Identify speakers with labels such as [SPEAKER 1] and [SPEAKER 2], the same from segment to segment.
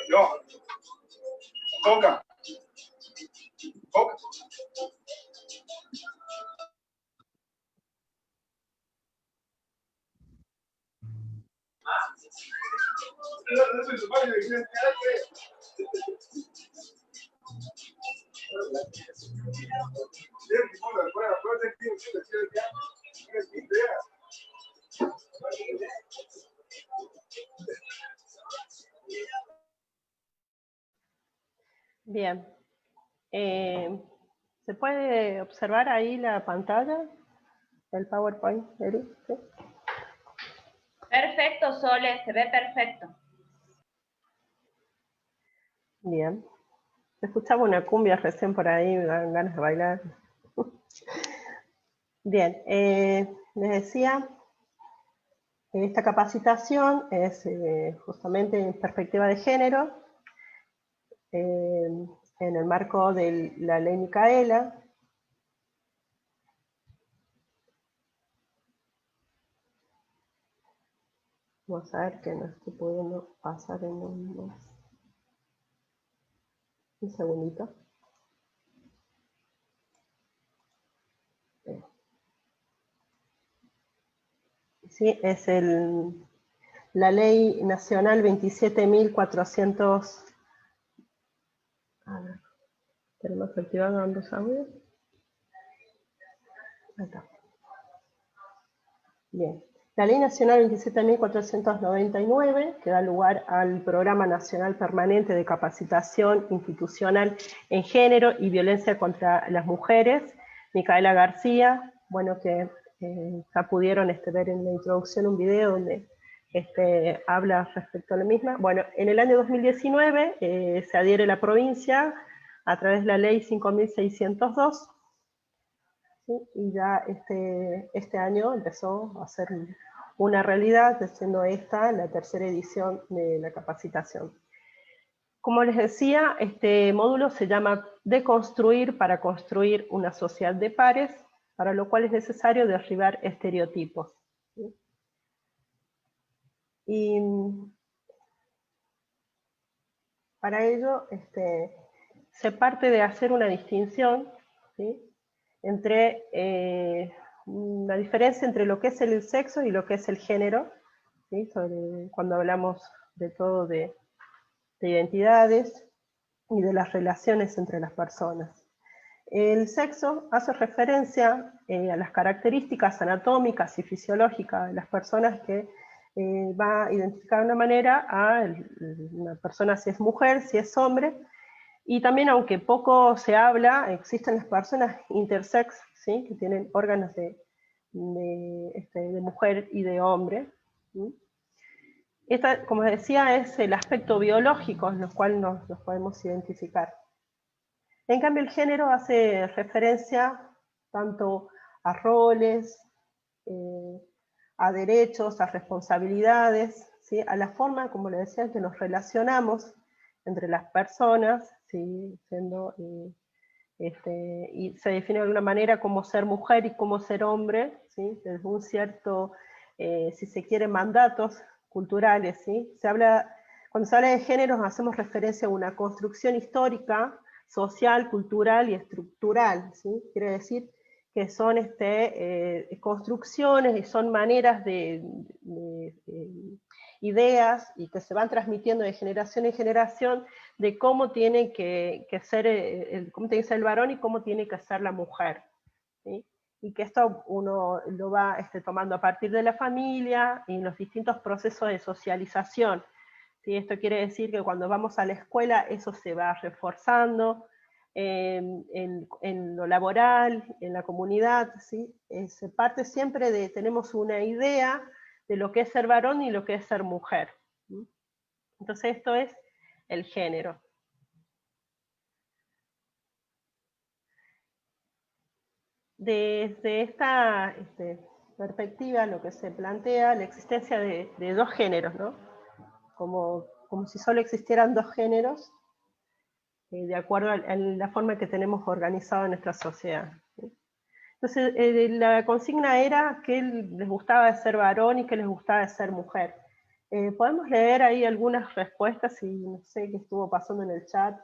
[SPEAKER 1] No. Toca. Toca.
[SPEAKER 2] Bien. ¿Se puede observar ahí la pantalla del PowerPoint, Eri? ¿Sí?
[SPEAKER 3] Perfecto, Sole, se ve perfecto.
[SPEAKER 2] Bien. Escuchaba una cumbia recién por ahí, me dan ganas de bailar. Bien, les decía, esta capacitación es justamente en perspectiva de género, en el marco de la ley Micaela. Vamos a ver que no estoy pudiendo pasar en un segundito. Sí, es la ley nacional 27.400. A ver, tenemos activado ambos audios. Ahí está. Bien. La Ley Nacional 27.499, que da lugar al Programa Nacional Permanente de Capacitación Institucional en Género y Violencia contra las Mujeres, Micaela García, bueno, que ya pudieron ver en la introducción un video donde habla respecto a la misma. Bueno, en el año 2019 se adhiere la provincia a través de la Ley 5.602, ¿sí? Y ya este año empezó a ser una realidad, siendo esta la tercera edición de la capacitación. Como les decía, este módulo se llama Deconstruir para construir una sociedad de pares, para lo cual es necesario derribar estereotipos, ¿sí? Y para ello se parte de hacer una distinción, ¿sí?, entre la diferencia entre lo que es el sexo y lo que es el género, ¿sí?, cuando hablamos de todo de identidades y de las relaciones entre las personas. El sexo hace referencia a las características anatómicas y fisiológicas de las personas que va a identificar de una manera a una persona si es mujer, si es hombre, y también, aunque poco se habla, existen las personas intersex, ¿sí?, que tienen órganos de mujer y de hombre, ¿sí? Esta, como decía, es el aspecto biológico en el cual nos podemos identificar. En cambio, el género hace referencia tanto a roles, a derechos, a responsabilidades, ¿sí?, a la forma, como les decía, en que nos relacionamos entre las personas, ¿sí?, y se define de alguna manera como ser mujer y como ser hombre, ¿sí?, desde un cierto, si se quiere, mandatos culturales, ¿sí? Cuando se habla de géneros hacemos referencia a una construcción histórica, social, cultural y estructural, ¿sí? Quiere decir que son construcciones y son maneras de ideas y que se van transmitiendo de generación en generación de cómo tiene que ser cómo tiene que ser el varón y cómo tiene que ser la mujer, ¿sí? Y que esto uno lo va tomando a partir de la familia y en los distintos procesos de socialización, ¿sí? Esto quiere decir que cuando vamos a la escuela eso se va reforzando, en lo laboral, en la comunidad, ¿sí? Se parte siempre de, tenemos una idea de lo que es ser varón y lo que es ser mujer, ¿sí? Entonces esto es el género. Desde esta perspectiva, lo que se plantea, la existencia de dos géneros, ¿no? Como si solo existieran dos géneros, de acuerdo a la forma que tenemos organizado nuestra sociedad, ¿sí? Entonces, la consigna era qué les gustaba de ser varón y qué les gustaba de ser mujer. ¿Podemos leer ahí algunas respuestas? Y no sé qué estuvo pasando en el chat.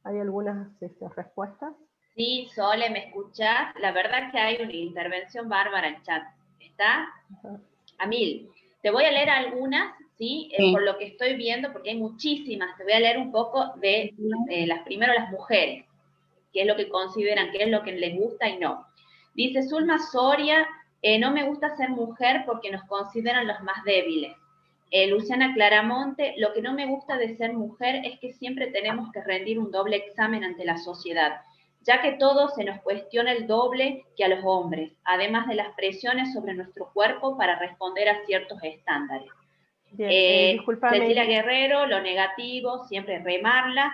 [SPEAKER 2] ¿Hay algunas respuestas?
[SPEAKER 3] Sí, Sole, ¿me escuchás? La verdad que hay una intervención bárbara en chat. Está a mil. Te voy a leer algunas, ¿sí? Por lo que estoy viendo, porque hay muchísimas. Te voy a leer un poco de primero las mujeres, qué es lo que consideran, qué es lo que les gusta y no. Dice Zulma Soria, no me gusta ser mujer porque nos consideran los más débiles. Luciana Claramonte, lo que no me gusta de ser mujer es que siempre tenemos que rendir un doble examen ante la sociedad, ya que todo se nos cuestiona el doble que a los hombres, además de las presiones sobre nuestro cuerpo para responder a ciertos estándares. Cecilia Guerrero, lo negativo, siempre remarla.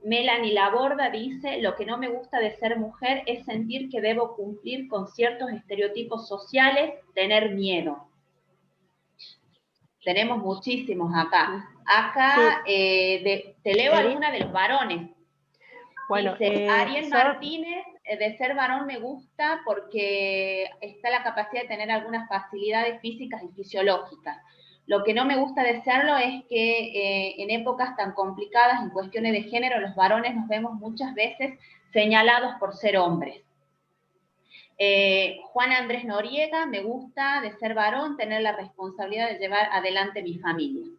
[SPEAKER 3] Melanie Laborda dice, lo que no me gusta de ser mujer es sentir que debo cumplir con ciertos estereotipos sociales, tener miedo. Tenemos muchísimos acá. Acá te leo alguna de los varones.
[SPEAKER 2] Bueno,
[SPEAKER 3] dice, Ariel Martínez, de ser varón me gusta porque está la capacidad de tener algunas facilidades físicas y fisiológicas. Lo que no me gusta de serlo es que en épocas tan complicadas en cuestiones de género, los varones nos vemos muchas veces señalados por ser hombres. Juan Andrés Noriega, me gusta de ser varón, tener la responsabilidad de llevar adelante mi familia.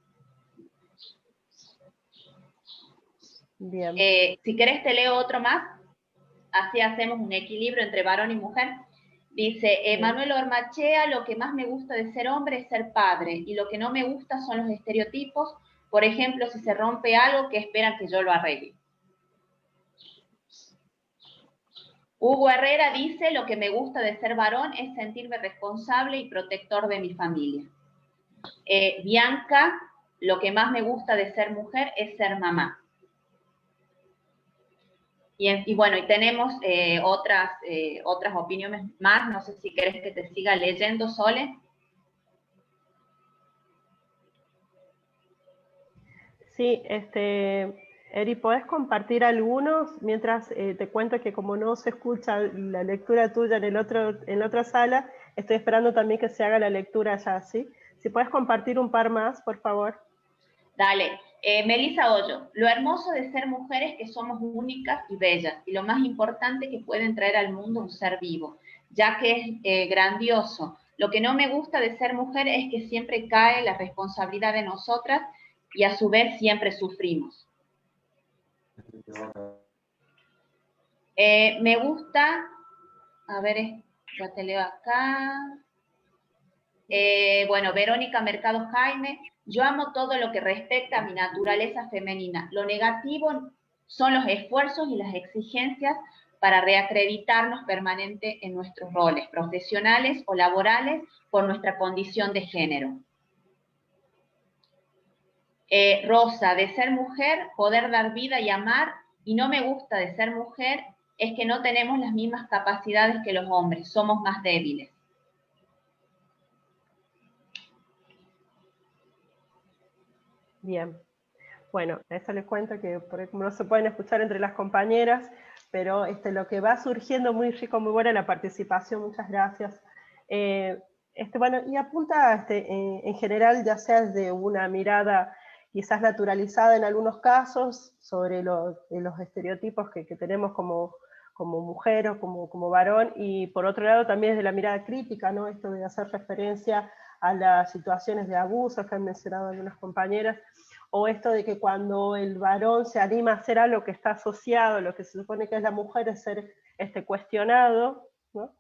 [SPEAKER 2] Bien.
[SPEAKER 3] Si querés te leo otro más, así hacemos un equilibrio entre varón y mujer. Dice, Manuel Ormachea, lo que más me gusta de ser hombre es ser padre, y lo que no me gusta son los estereotipos, por ejemplo, si se rompe algo, que esperan que yo lo arregle. Hugo Herrera dice, lo que me gusta de ser varón es sentirme responsable y protector de mi familia. Bianca, lo que más me gusta de ser mujer es ser mamá. Y bueno, y tenemos otras opiniones más, no sé si querés que te siga leyendo, Sole.
[SPEAKER 2] Sí, Eri, ¿podés compartir algunos? Mientras te cuento que como no se escucha la lectura tuya en la otra sala, estoy esperando también que se haga la lectura allá, ¿sí? Si puedes compartir un par más, por favor.
[SPEAKER 3] Dale. Melissa Hoyo, lo hermoso de ser mujer es que somos únicas y bellas, y lo más importante que pueden traer al mundo un ser vivo, ya que es grandioso. Lo que no me gusta de ser mujer es que siempre cae la responsabilidad de nosotras y a su vez siempre sufrimos. Me gusta, a ver, ya te leo acá. Bueno, Verónica Mercado Jaime, yo amo todo lo que respecta a mi naturaleza femenina. Lo negativo son los esfuerzos y las exigencias para reacreditarnos permanente en nuestros roles profesionales o laborales por nuestra condición de género. Rosa, de ser mujer, poder dar vida y amar, y no me gusta de ser mujer, es que no tenemos las mismas capacidades que los hombres, somos más débiles.
[SPEAKER 2] Bien. Bueno, a eso les cuento que como no se pueden escuchar entre las compañeras, pero lo que va surgiendo muy rico, muy buena la participación, muchas gracias. Bueno, y apunta en general, ya sea desde una mirada quizás naturalizada en algunos casos, sobre los estereotipos que tenemos como mujer o como varón, y por otro lado también desde la mirada crítica, ¿no? Esto de hacer referencia a las situaciones de abuso que han mencionado algunas compañeras, o esto de que cuando el varón se anima a hacer algo que está asociado a lo que se supone que es la mujer, es ser cuestionado, ¿no?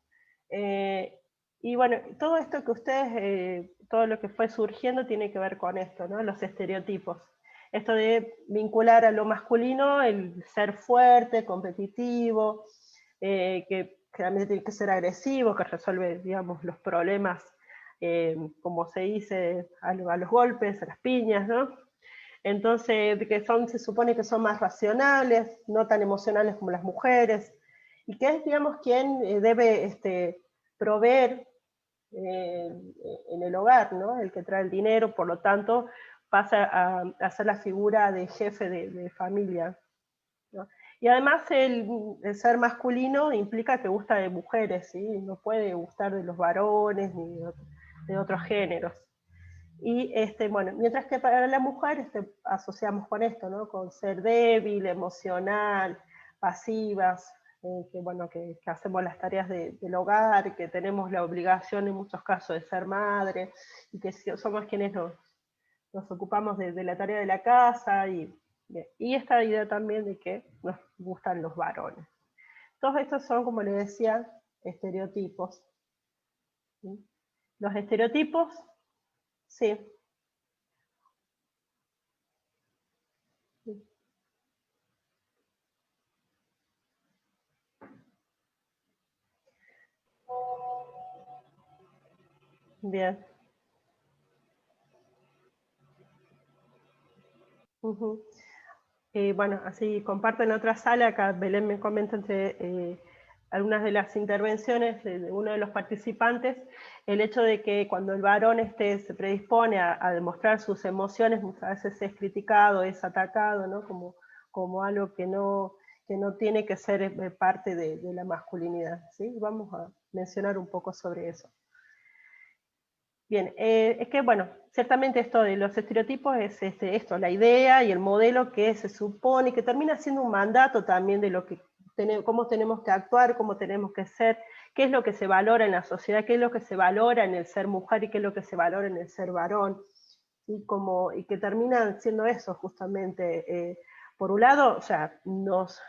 [SPEAKER 2] Y bueno, todo esto que ustedes, todo lo que fue surgiendo tiene que ver con esto, ¿no? Los estereotipos. Esto de vincular a lo masculino el ser fuerte, competitivo, que realmente tiene que ser agresivo, que resuelve, digamos, los problemas, como se dice, a los golpes, a las piñas, ¿no? Entonces, se supone que son más racionales, no tan emocionales como las mujeres, y que es, digamos, quien debe proveer en el hogar, ¿no? El que trae el dinero, por lo tanto, pasa a ser la figura de jefe de familia, ¿no? Y además el ser masculino implica que gusta de mujeres, ¿sí? No puede gustar de los varones ni de otros géneros. Y bueno, mientras que para la mujer asociamos con esto, ¿no? Con ser débil, emocional, pasivas, que, bueno, que hacemos las tareas del hogar, que tenemos la obligación en muchos casos de ser madre, y que somos quienes nos ocupamos de la tarea de la casa, y esta idea también de que nos gustan los varones. Todos estos son, como les decía, estereotipos. ¿Sí? Los estereotipos, sí. Bien. Uh-huh. Bueno, así comparto en otra sala, acá Belén me comenta entre algunas de las intervenciones de uno de los participantes, el hecho de que cuando el varón se predispone a demostrar sus emociones, muchas veces es criticado, es atacado, ¿no? Como algo que no tiene que ser parte de la masculinidad, ¿sí? Vamos a mencionar un poco sobre eso. Bien, es que bueno, ciertamente esto de los estereotipos es esto, la idea y el modelo que se supone, que termina siendo un mandato también de lo que cómo tenemos que actuar, cómo tenemos que ser, qué es lo que se valora en la sociedad, qué es lo que se valora en el ser mujer y qué es lo que se valora en el ser varón, y que terminan siendo eso justamente. Por un lado, o sea, nos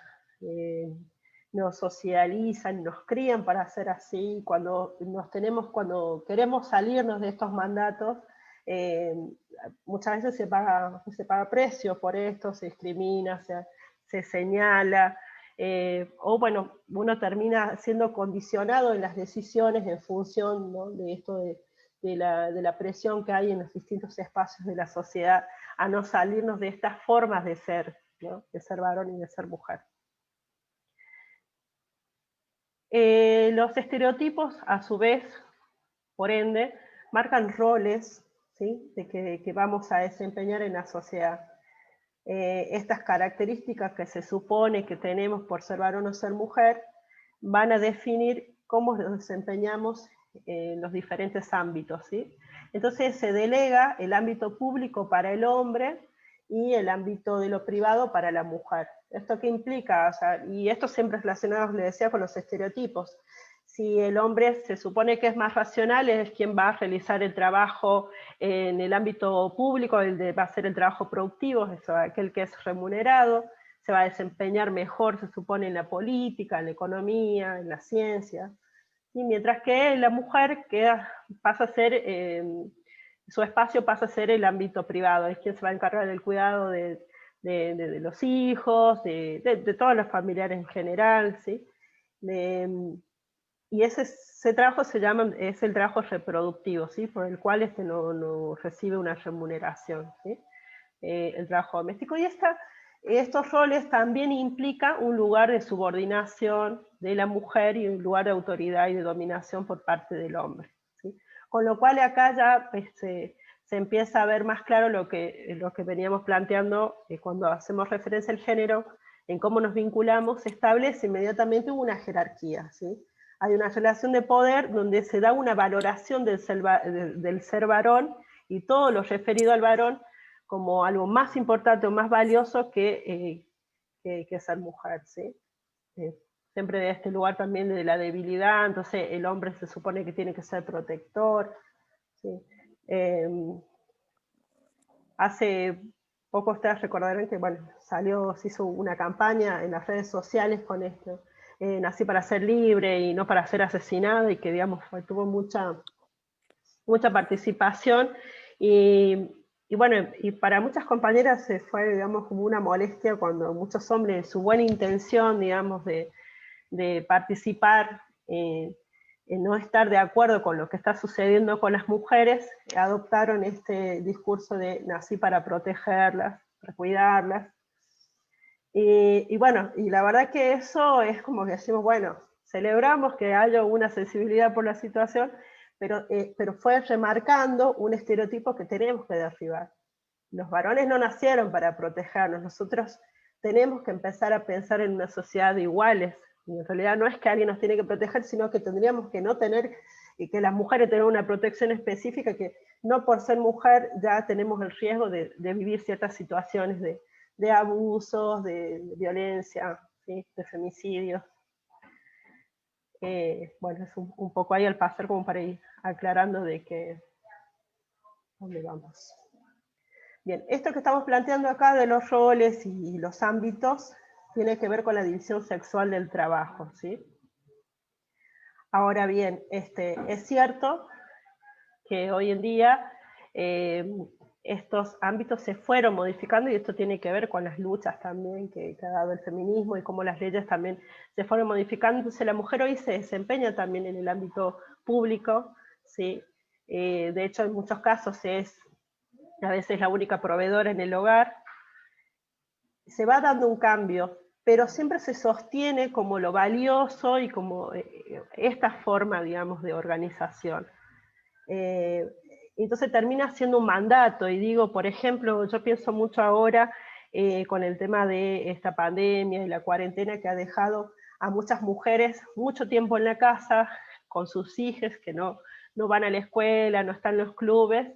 [SPEAKER 2] socializan, nos crían para ser así, cuando queremos salirnos de estos mandatos, muchas veces se paga precio por esto, se discrimina, se señala, o bueno, uno termina siendo condicionado en las decisiones en función, ¿no? de esto de la presión que hay en los distintos espacios de la sociedad a no salirnos de estas formas de ser, ¿no? De ser varón y de ser mujer. Los estereotipos, a su vez, por ende, marcan roles, ¿sí? que vamos a desempeñar en la sociedad. Estas características que se supone que tenemos por ser varón o ser mujer van a definir cómo nos desempeñamos en los diferentes ámbitos, ¿sí? Entonces se delega el ámbito público para el hombre y el ámbito de lo privado para la mujer. ¿Esto qué implica? O sea, y esto siempre es relacionado, les decía, con los estereotipos. Si el hombre se supone que es más racional, es quien va a realizar el trabajo en el ámbito público, va a hacer el trabajo productivo, es aquel que es remunerado, se va a desempeñar mejor, se supone, en la política, en la economía, en la ciencia. Y mientras que la mujer pasa a ser, su espacio pasa a ser el ámbito privado, es quien se va a encargar del cuidado de los hijos, de todos los familiares en general, ¿sí? Y ese trabajo es el trabajo reproductivo, ¿sí? Por el cual no recibe una remuneración, ¿sí? El trabajo doméstico. Y estos roles también implican un lugar de subordinación de la mujer y un lugar de autoridad y de dominación por parte del hombre, ¿sí? Con lo cual acá ya se empieza a ver más claro lo que veníamos planteando cuando hacemos referencia al género, en cómo nos vinculamos, se establece inmediatamente una jerarquía, ¿sí? Hay una relación de poder donde se da una valoración del ser varón y todo lo referido al varón como algo más importante o más valioso que ser mujer, ¿sí? Siempre de este lugar también de la debilidad, entonces el hombre se supone que tiene que ser protector, ¿sí? Hace poco ustedes recordarán que, bueno, se hizo una campaña en las redes sociales con esto, nací para ser libre y no para ser asesinado, y que, digamos, tuvo mucha participación, y bueno, y para muchas compañeras fue, digamos, como una molestia cuando muchos hombres, en su buena intención, digamos, de participar, en no estar de acuerdo con lo que está sucediendo con las mujeres, adoptaron este discurso de nací para protegerlas, para cuidarlas. Y bueno, y la verdad que eso es como que decimos, bueno, celebramos que haya una sensibilidad por la situación, pero fue remarcando un estereotipo que tenemos que derribar. Los varones no nacieron para protegernos, nosotros tenemos que empezar a pensar en una sociedad de iguales, y en realidad no es que alguien nos tiene que proteger, sino que tendríamos que no tener, y que las mujeres tengan una protección específica, que no por ser mujer ya tenemos el riesgo de vivir ciertas situaciones de abusos, de violencia, ¿sí? De femicidios. Bueno, es un poco ahí al pasar como para ir aclarando de que, ¿dónde vamos? Bien, esto que estamos planteando acá de los roles y los ámbitos tiene que ver con la división sexual del trabajo, ¿sí? Ahora bien, es cierto que hoy en día estos ámbitos se fueron modificando, y esto tiene que ver con las luchas también que ha dado el feminismo y cómo las leyes también se fueron modificando. Entonces la mujer hoy se desempeña también en el ámbito público, ¿sí? De hecho, en muchos casos es a veces la única proveedora en el hogar. Se va dando un cambio, pero siempre se sostiene como lo valioso y como esta forma, digamos, de organización. Entonces termina siendo un mandato, y digo, por ejemplo, yo pienso mucho ahora con el tema de esta pandemia y la cuarentena que ha dejado a muchas mujeres mucho tiempo en la casa, con sus hijos que no van a la escuela, no están en los clubes,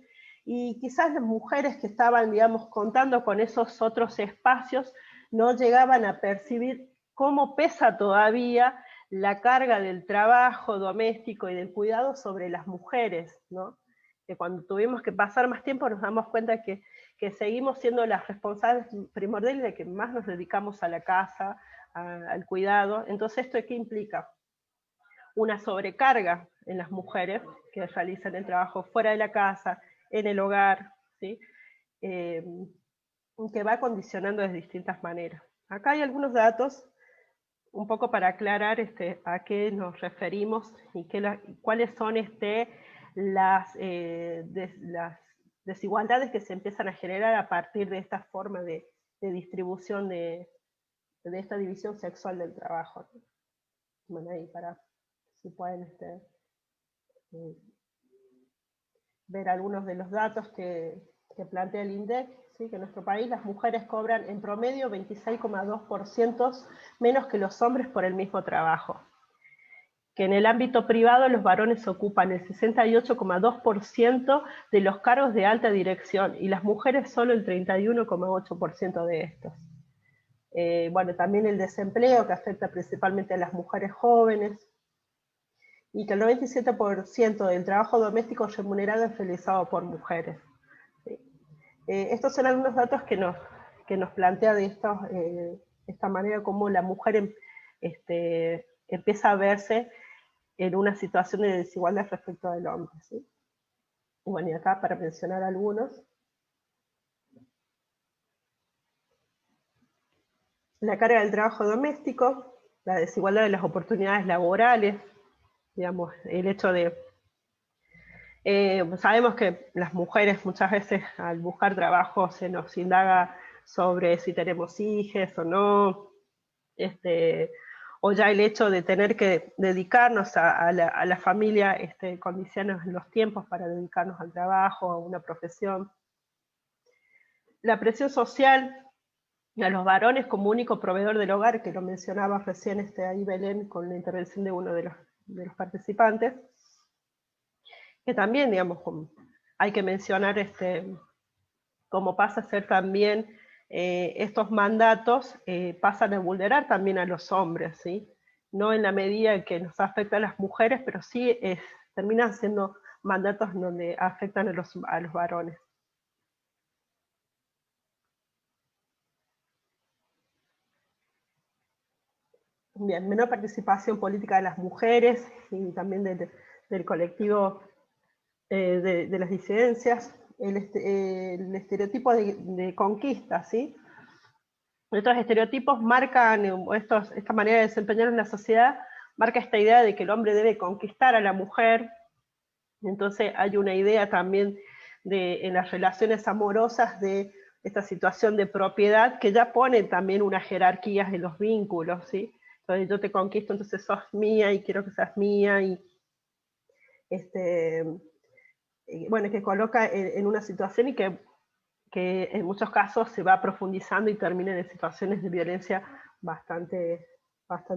[SPEAKER 2] y quizás las mujeres que estaban, digamos, contando con esos otros espacios, no llegaban a percibir cómo pesa todavía la carga del trabajo doméstico y del cuidado sobre las mujeres, ¿no? Que cuando tuvimos que pasar más tiempo nos damos cuenta que seguimos siendo las responsables primordiales de que más nos dedicamos a la casa, al cuidado. Entonces, ¿esto qué implica? Una sobrecarga en las mujeres que realizan el trabajo fuera de la casa, en el hogar, ¿sí? Que va condicionando de distintas maneras. Acá hay algunos datos un poco para aclarar a qué nos referimos y cuáles son las desigualdades que se empiezan a generar a partir de esta forma de distribución de esta división sexual del trabajo. Bueno, ahí para si pueden ver algunos de los datos que plantea el INDEC, ¿sí? Que en nuestro país las mujeres cobran en promedio 26,2% menos que los hombres por el mismo trabajo. Que en el ámbito privado los varones ocupan el 68,2% de los cargos de alta dirección, y las mujeres solo el 31,8% de estos. Bueno, también el desempleo, que afecta principalmente a las mujeres jóvenes, y que el 97% del trabajo doméstico remunerado es realizado por mujeres. ¿Sí? Estos son algunos datos que nos plantea de esta manera como la mujer empieza a verse en una situación de desigualdad respecto del hombre, ¿sí? Bueno, y acá para mencionar algunos. La carga del trabajo doméstico, la desigualdad de las oportunidades laborales, digamos, el hecho de... sabemos que las mujeres muchas veces al buscar trabajo se nos indaga sobre si tenemos hijos o no, o ya el hecho de tener que dedicarnos a la familia, condiciona los tiempos para dedicarnos al trabajo, a una profesión. La presión social a los varones como único proveedor del hogar, que lo mencionaba recién ahí Belén con la intervención de uno de los participantes, que también, digamos, hay que mencionar cómo pasa a ser también estos mandatos pasan a vulnerar también a los hombres, ¿sí? No en la medida en que nos afecta a las mujeres, pero sí terminan siendo mandatos donde afectan a los varones. Bien, menor participación política de las mujeres y también del colectivo de las disidencias, el estereotipo de conquista, ¿sí? Estos estereotipos marcan, esta manera de desempeñar en la sociedad, marca esta idea de que el hombre debe conquistar a la mujer. Entonces hay una idea también en las relaciones amorosas de esta situación de propiedad que ya pone también unas jerarquías en los vínculos, ¿sí? Entonces yo te conquisto, entonces sos mía y quiero que seas mía, y bueno, que coloca en una situación y que que en muchos casos se va profundizando y terminan en situaciones de violencia bastante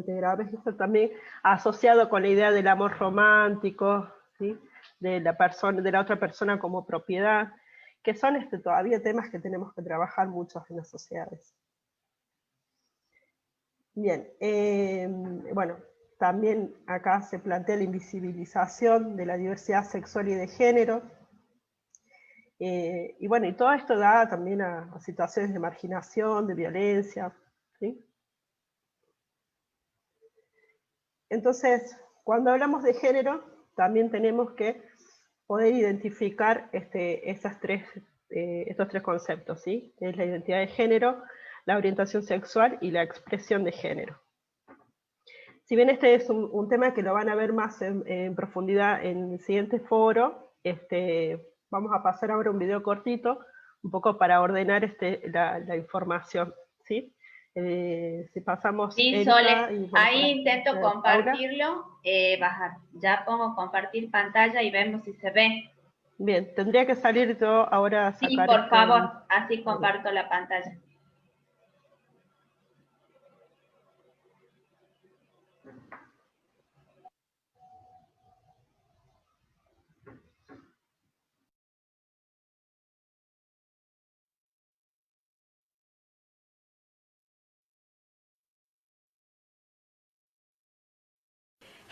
[SPEAKER 2] graves. Esto también asociado con la idea del amor romántico, ¿sí? de la otra persona como propiedad, que son todavía temas que tenemos que trabajar muchos en las sociedades. Bien, bueno, también acá se plantea la invisibilización de la diversidad sexual y de género, y bueno, y todo esto da también a situaciones de marginación, de violencia, ¿sí? Entonces, cuando hablamos de género, también tenemos que poder identificar estos tres conceptos, ¿sí? Que es la identidad de género, la orientación sexual y la expresión de género. Si bien este es un tema que lo van a ver más en profundidad en el siguiente foro, vamos a pasar ahora un video cortito, un poco para ordenar la información, ¿sí? Si pasamos...
[SPEAKER 3] Sí, Sole, ahí intento compartirlo, bajar. Ya pongo compartir pantalla y vemos si se ve.
[SPEAKER 2] Bien, tendría que salir yo ahora a sacar...
[SPEAKER 3] Sí, por favor, así comparto la pantalla.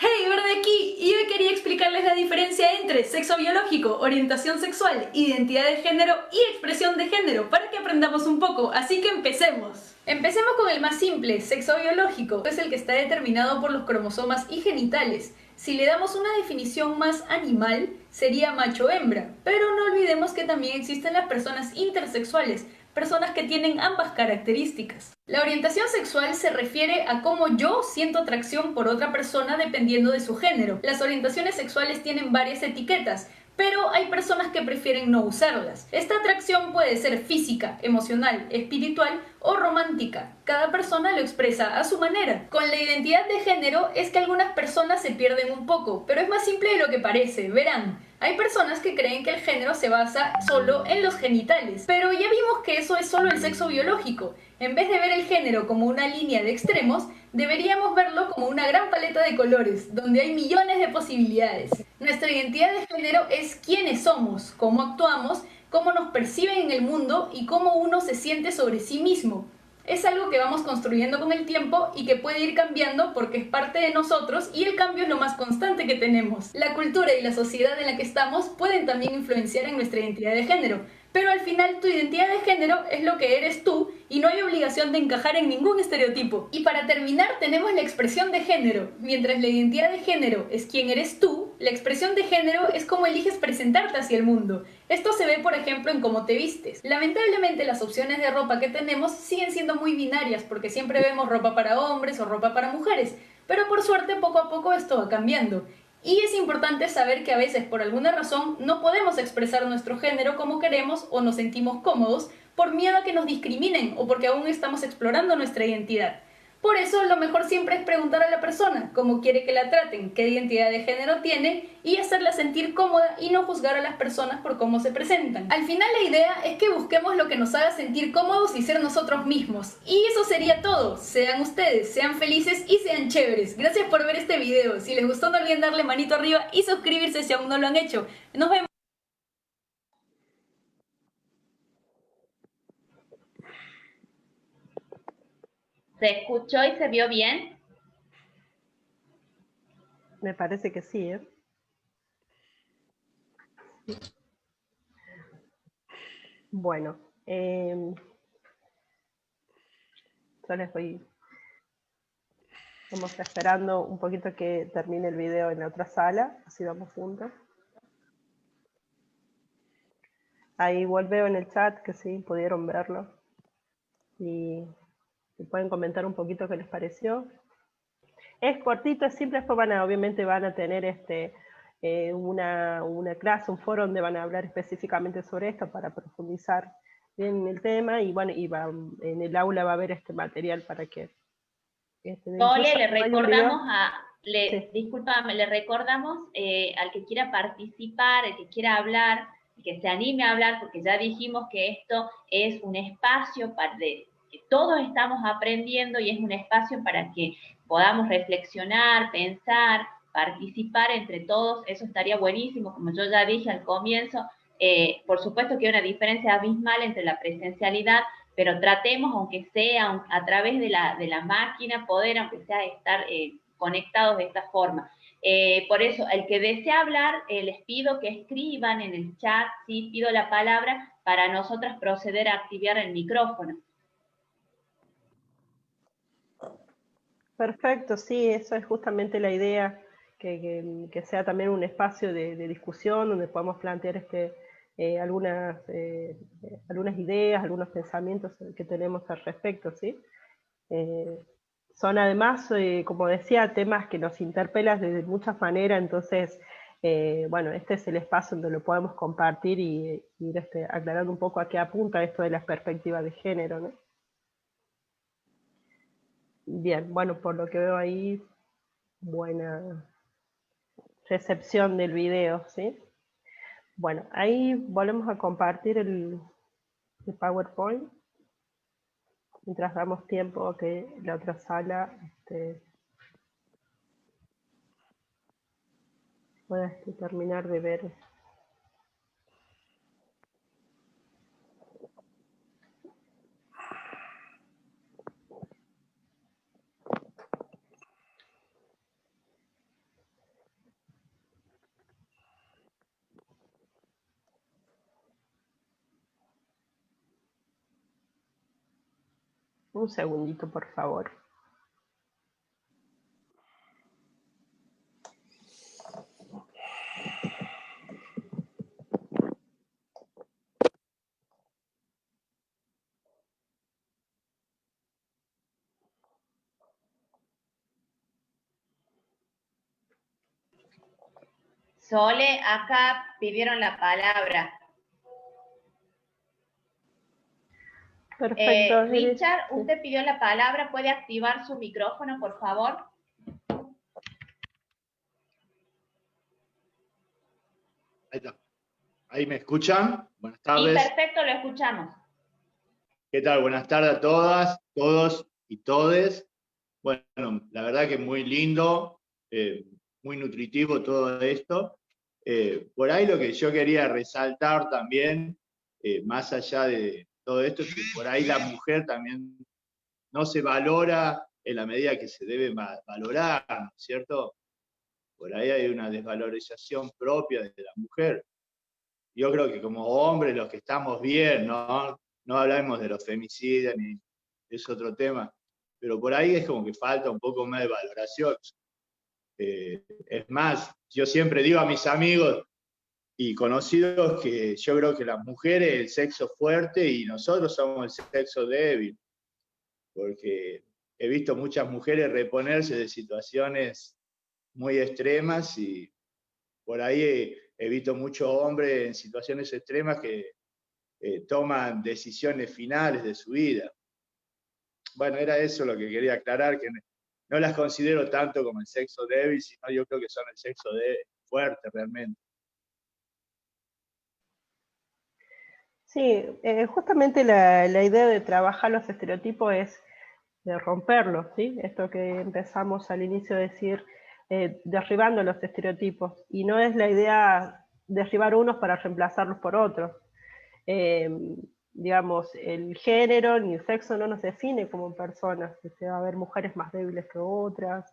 [SPEAKER 4] Hey, Verde aquí, y hoy quería explicarles la diferencia entre sexo biológico, orientación sexual, identidad de género y expresión de género, para que aprendamos un poco, así que empecemos. Empecemos con el más simple, sexo biológico, es el que está determinado por los cromosomas y genitales. Si le damos una definición más animal, sería macho-hembra, pero no olvidemos que también existen las personas intersexuales, personas que tienen ambas características. La orientación sexual se refiere a cómo yo siento atracción por otra persona dependiendo de su género. Las orientaciones sexuales tienen varias etiquetas, pero hay personas que prefieren no usarlas. Esta atracción puede ser física, emocional, espiritual o romántica. Cada persona lo expresa a su manera. Con la identidad de género es que algunas personas se pierden un poco, pero es más simple de lo que parece, verán. Hay personas que creen que el género se basa solo en los genitales, pero ya vimos que eso es solo el sexo biológico. En vez de ver el género como una línea de extremos, deberíamos verlo como una gran paleta de colores, donde hay millones de posibilidades. Nuestra identidad de género es quiénes somos, cómo actuamos, cómo nos perciben en el mundo y cómo uno se siente sobre sí mismo. Es algo que vamos construyendo con el tiempo y que puede ir cambiando porque es parte de nosotros y el cambio es lo más constante que tenemos. La cultura y la sociedad en la que estamos pueden también influenciar en nuestra identidad de género, pero al final tu identidad de género es lo que eres tú y no hay obligación de encajar en ningún estereotipo. Y para terminar tenemos la expresión de género. Mientras la identidad de género es quién eres tú, la expresión de género es cómo eliges presentarte hacia el mundo. Esto se ve por ejemplo en cómo te vistes. Lamentablemente las opciones de ropa que tenemos siguen siendo muy binarias porque siempre vemos ropa para hombres o ropa para mujeres, pero por suerte poco a poco esto va cambiando. Y es importante saber que a veces por alguna razón no podemos expresar nuestro género como queremos o nos sentimos cómodos por miedo a que nos discriminen o porque aún estamos explorando nuestra identidad. Por eso lo mejor siempre es preguntar a la persona cómo quiere que la traten, qué identidad de género tiene y hacerla sentir cómoda y no juzgar a las personas por cómo se presentan. Al final la idea es que busquemos lo que nos haga sentir cómodos y ser nosotros mismos. Y eso sería todo. Sean ustedes, sean felices y sean chéveres. Gracias por ver este video. Si les gustó no olviden darle manito arriba y suscribirse si aún no lo han hecho. Nos vemos.
[SPEAKER 3] ¿Se escuchó y se vio bien?
[SPEAKER 2] Me parece que sí, ¿eh? Bueno, yo les voy... Estamos esperando un poquito que termine el video en la otra sala, así vamos juntos. Ahí igual veo en el chat que sí, pudieron verlo. Y pueden comentar un poquito qué les pareció. Es cortito, es simple, después obviamente van a tener una clase, un foro donde van a hablar específicamente sobre esto para profundizar bien en el tema, y bueno, en el aula va a haber este material para que...
[SPEAKER 3] Sole, le recordamos
[SPEAKER 2] sí.
[SPEAKER 3] discúlpame, le recordamos al que quiera participar, el que quiera hablar, que se anime a hablar, porque ya dijimos que esto es un espacio que todos estamos aprendiendo y es un espacio para que podamos reflexionar, pensar, participar entre todos. Eso estaría buenísimo, como yo ya dije al comienzo. Por supuesto que hay una diferencia abismal entre la presencialidad, pero tratemos, aunque sea a través de la máquina, poder, aunque sea, estar conectados de esta forma. Por eso, el que desea hablar, les pido que escriban en el chat, ¿sí? Pido la palabra para nosotras proceder a activar el micrófono.
[SPEAKER 2] Perfecto, sí, esa es justamente la idea, que sea también un espacio de discusión donde podamos plantear algunas ideas, algunos pensamientos que tenemos al respecto, ¿sí? Son además, como decía, temas que nos interpelan de muchas maneras, entonces, bueno, este es el espacio donde lo podemos compartir y ir aclarando un poco a qué apunta esto de las perspectivas de género, ¿no? Bien, bueno, por lo que veo ahí, buena recepción del video, ¿sí? Bueno, ahí volvemos a compartir el PowerPoint, mientras damos tiempo a que la otra sala pueda terminar de ver. Un segundito, por favor.
[SPEAKER 3] Sole, acá pidieron la palabra.
[SPEAKER 2] Perfecto.
[SPEAKER 3] Richard, usted pidió la palabra, ¿puede activar su micrófono, por favor?
[SPEAKER 5] Ahí está. ¿Ahí me escuchan? Buenas tardes.
[SPEAKER 3] Sí, perfecto, lo escuchamos.
[SPEAKER 5] ¿Qué tal? Buenas tardes a todas, todos y todes. Bueno, la verdad que muy lindo, muy nutritivo todo esto. Por ahí lo que yo quería resaltar también, más allá de todo esto, es que por ahí la mujer también no se valora en la medida que se debe valorar, ¿no es cierto? Por ahí hay una desvalorización propia de la mujer. Yo creo que como hombres, los que estamos bien, no hablamos de los femicidios, ni es otro tema, pero por ahí es como que falta un poco más de valoración. Es más, yo siempre digo a mis amigos y conocidos que yo creo que las mujeres es el sexo fuerte y nosotros somos el sexo débil, porque he visto muchas mujeres reponerse de situaciones muy extremas y por ahí he visto muchos hombres en situaciones extremas que toman decisiones finales de su vida. Bueno, era eso lo que quería aclarar, que no las considero tanto como el sexo débil, sino yo creo que son el sexo fuerte realmente.
[SPEAKER 2] Sí, justamente la idea de trabajar los estereotipos es de romperlos, ¿sí? Esto que empezamos al inicio de decir, derribando los estereotipos. Y no es la idea derribar unos para reemplazarlos por otros. Digamos, el género ni el sexo no nos define como personas. Va a haber mujeres más débiles que otras,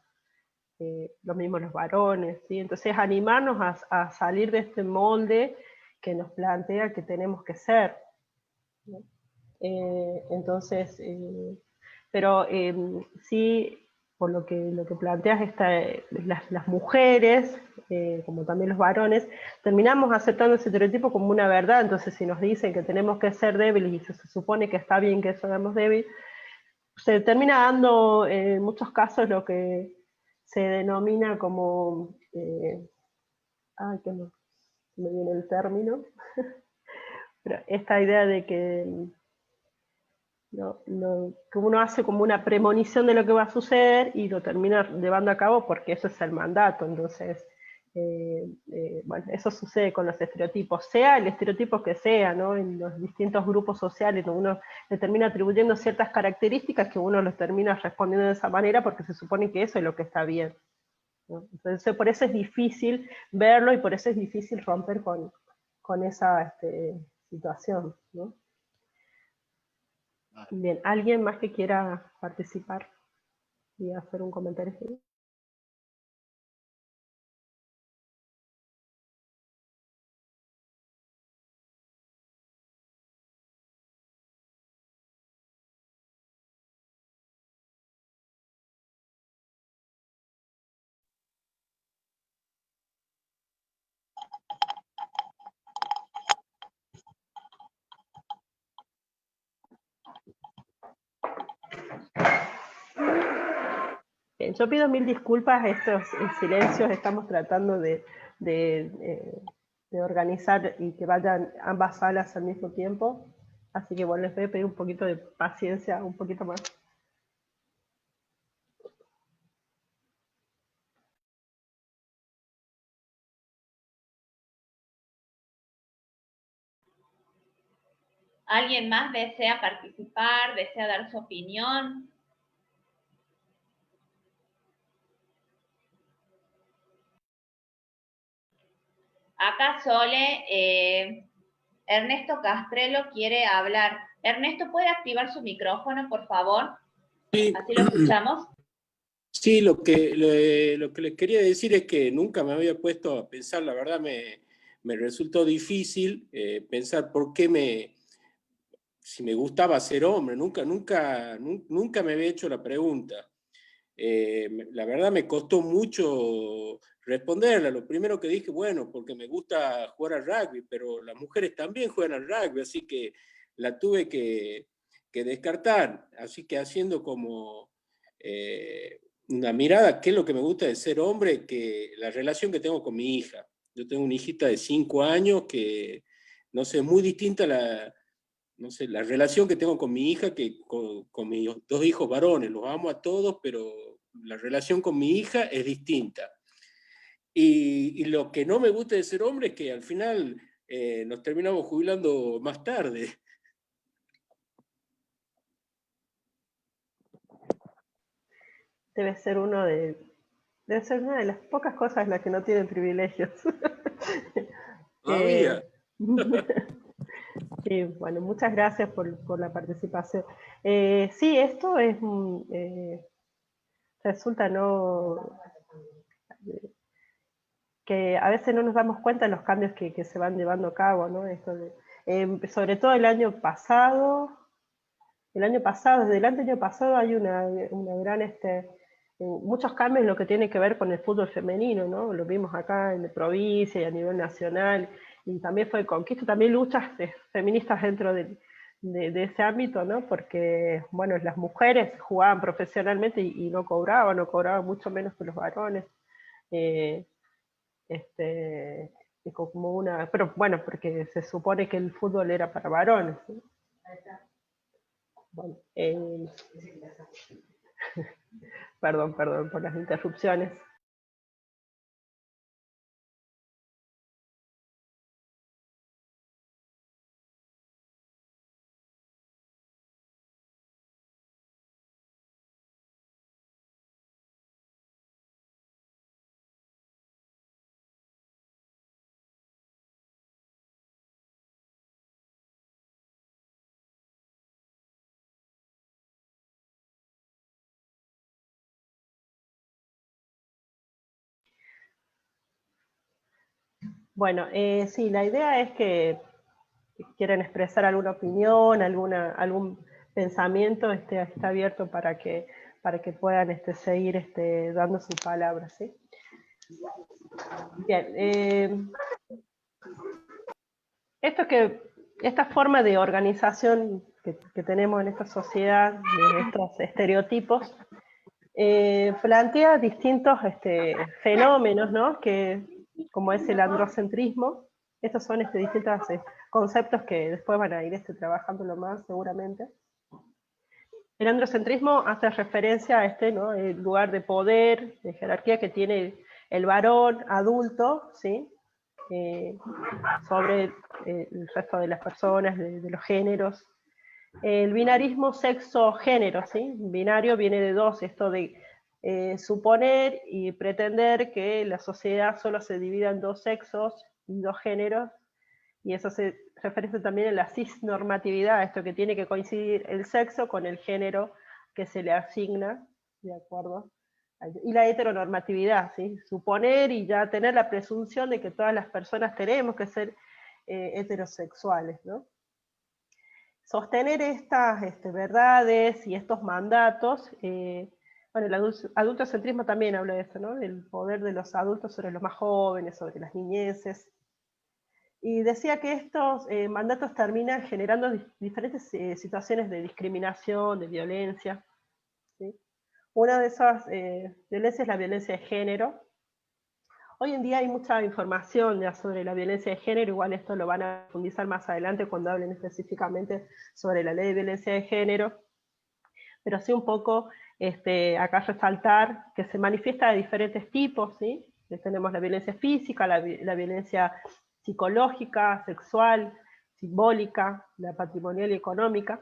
[SPEAKER 2] lo mismo los varones, ¿sí? Entonces animarnos a salir de este molde que nos plantea que tenemos que ser, ¿no? Entonces, pero sí, por lo que planteas, las mujeres, como también los varones, terminamos aceptando ese estereotipo como una verdad. Entonces, si nos dicen que tenemos que ser débiles y se supone que está bien que seamos débiles, se termina dando en muchos casos lo que se denomina como, que no me viene el término, pero esta idea de que que uno hace como una premonición de lo que va a suceder y lo termina llevando a cabo porque eso es el mandato. Entonces, Bueno, eso sucede con los estereotipos, sea el estereotipo que sea, ¿no? En los distintos grupos sociales, donde uno le termina atribuyendo ciertas características que uno los termina respondiendo de esa manera porque se supone que eso es lo que está bien, ¿no? Entonces por eso es difícil verlo y por eso es difícil romper con esa situación, ¿no? Bien, ¿alguien más que quiera participar y hacer un comentario? Bien, yo pido mil disculpas, estos silencios estamos tratando de organizar y que vayan ambas salas al mismo tiempo, así que bueno, les voy a pedir un poquito de paciencia, un poquito más.
[SPEAKER 3] ¿Alguien más desea participar, desea dar su opinión? Acá Sole, Ernesto Castrelo quiere hablar. Ernesto, ¿puede activar su micrófono, por favor?
[SPEAKER 6] Sí.
[SPEAKER 3] Así lo escuchamos.
[SPEAKER 6] Sí, lo que les quería decir es que nunca me había puesto a pensar, la verdad me resultó difícil pensar por qué si me gustaba ser hombre, nunca me había hecho la pregunta. La verdad me costó mucho responderla. Lo primero que dije, bueno, porque me gusta jugar al rugby, pero las mujeres también juegan al rugby, así que la tuve que descartar. Así que haciendo como una mirada, ¿qué es lo que me gusta de ser hombre? Que la relación que tengo con mi hija. Yo tengo una hijita de 5 años que, no sé, es muy distinta no sé, la relación que tengo con mi hija que con mis 2 hijos varones. Los amo a todos, pero la relación con mi hija es distinta. Y lo que no me gusta de ser hombre es que al final nos terminamos jubilando más tarde.
[SPEAKER 2] Debe ser una de las pocas cosas en las que no tienen privilegios.
[SPEAKER 6] Todavía.
[SPEAKER 2] Sí, bueno, muchas gracias por la participación. Sí, esto es resulta que a veces no nos damos cuenta de los cambios que se van llevando a cabo, ¿no? Sobre todo el año pasado, desde el año pasado hay una gran, muchos cambios en lo que tiene que ver con el fútbol femenino, ¿no? Lo vimos acá en la provincia y a nivel nacional, y también fue conquista, también luchas feministas dentro de ese ámbito, ¿no? Porque, bueno, las mujeres jugaban profesionalmente y no cobraban mucho menos que los varones. Como pero bueno, porque se supone que el fútbol era para varones, ¿sí? Bueno, perdón por las interrupciones. Bueno, sí, la idea es que quieren expresar alguna opinión, algún pensamiento, está abierto para que puedan seguir dando sus palabras, ¿sí? Bien, esta forma de organización que tenemos en esta sociedad, de estos estereotipos, plantea distintos fenómenos, ¿no? Como es el androcentrismo. Estos son distintos conceptos que después van a ir trabajándolo más seguramente. El androcentrismo hace referencia a ¿no? el lugar de poder, de jerarquía que tiene el varón adulto, ¿sí? Sobre el resto de las personas, de los géneros. El binarismo sexo-género, ¿sí? Binario viene de dos, esto de suponer y pretender que la sociedad solo se divida en dos sexos y dos géneros, y eso se refiere también a la cisnormatividad, esto que tiene que coincidir el sexo con el género que se le asigna, ¿de acuerdo? Y la heteronormatividad, ¿sí? Suponer y ya tener la presunción de que todas las personas tenemos que ser heterosexuales, ¿no? Sostener estas verdades y estos mandatos, bueno, el adultocentrismo también habla de esto, ¿no? El poder de los adultos sobre los más jóvenes, sobre las niñeces. Y decía que estos mandatos terminan generando diferentes situaciones de discriminación, de violencia, ¿sí? Una de esas violencias es la violencia de género. Hoy en día hay mucha información ya sobre la violencia de género, igual esto lo van a profundizar más adelante cuando hablen específicamente sobre la ley de violencia de género, pero sí un poco acá resaltar que se manifiesta de diferentes tipos, ¿sí? Tenemos la violencia física, la violencia psicológica, sexual, simbólica, la patrimonial y económica,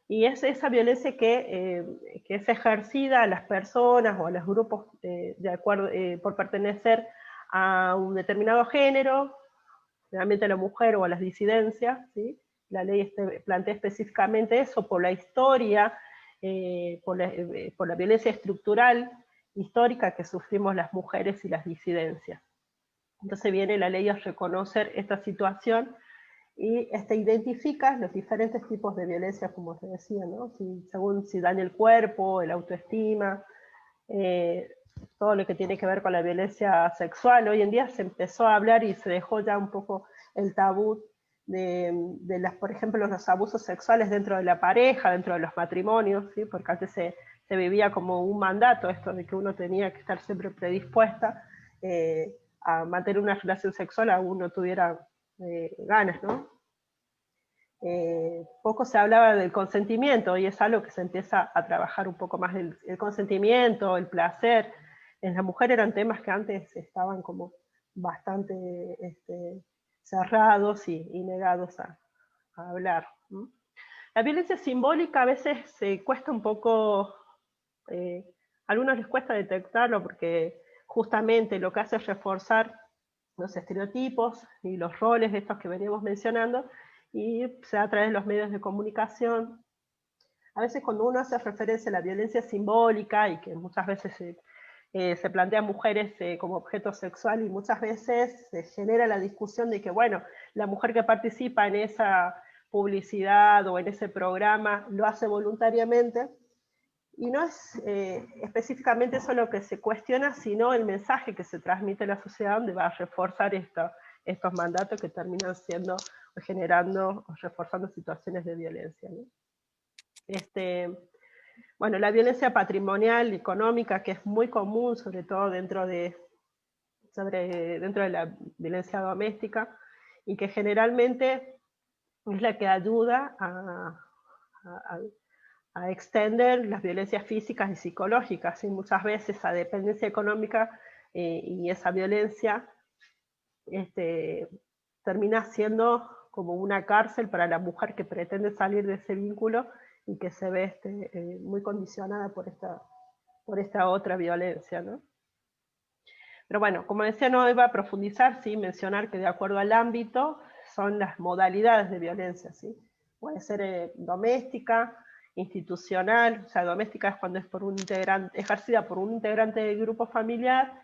[SPEAKER 2] y es esa violencia que es ejercida a las personas o a los grupos de acuerdo, por pertenecer a un determinado género, generalmente a la mujer o a las disidencias, ¿sí? La ley plantea específicamente eso por la historia, por la violencia estructural histórica que sufrimos las mujeres y las disidencias. Entonces viene la ley a reconocer esta situación y identifica los diferentes tipos de violencia, como se decía, ¿no? Según si daña el cuerpo, el autoestima, todo lo que tiene que ver con la violencia sexual. Hoy en día se empezó a hablar y se dejó ya un poco el tabú de por ejemplo, los abusos sexuales dentro de la pareja, dentro de los matrimonios, ¿sí? Porque antes se vivía como un mandato esto de que uno tenía que estar siempre predispuesta a mantener una relación sexual a uno tuviera ganas, ¿no? Poco se hablaba del consentimiento, y es algo que se empieza a trabajar un poco más, el consentimiento, el placer. En la mujer eran temas que antes estaban como bastante cerrados y negados a hablar. La violencia simbólica a veces cuesta un poco, a algunos les cuesta detectarlo porque justamente lo que hace es reforzar los estereotipos y los roles de estos que veníamos mencionando, y se da a través de los medios de comunicación. A veces cuando uno hace referencia a la violencia simbólica, y que muchas veces se plantean mujeres como objeto sexual, y muchas veces se genera la discusión de que, bueno, la mujer que participa en esa publicidad o en ese programa lo hace voluntariamente, y no es específicamente eso lo que se cuestiona, sino el mensaje que se transmite a la sociedad, donde va a reforzar estos mandatos que terminan siendo, o generando, o reforzando situaciones de violencia, ¿no? Bueno, la violencia patrimonial y económica, que es muy común, sobre todo dentro de la violencia doméstica, y que generalmente es la que ayuda a extender las violencias físicas y psicológicas, y muchas veces a dependencia económica y esa violencia termina siendo como una cárcel para la mujer que pretende salir de ese vínculo y que se ve muy condicionada por esta otra violencia, ¿no? Pero bueno, como decía, no iba a profundizar, sí, mencionar que de acuerdo al ámbito son las modalidades de violencia, ¿sí? Puede ser doméstica, institucional, o sea, doméstica es cuando es ejercida por un integrante del grupo familiar,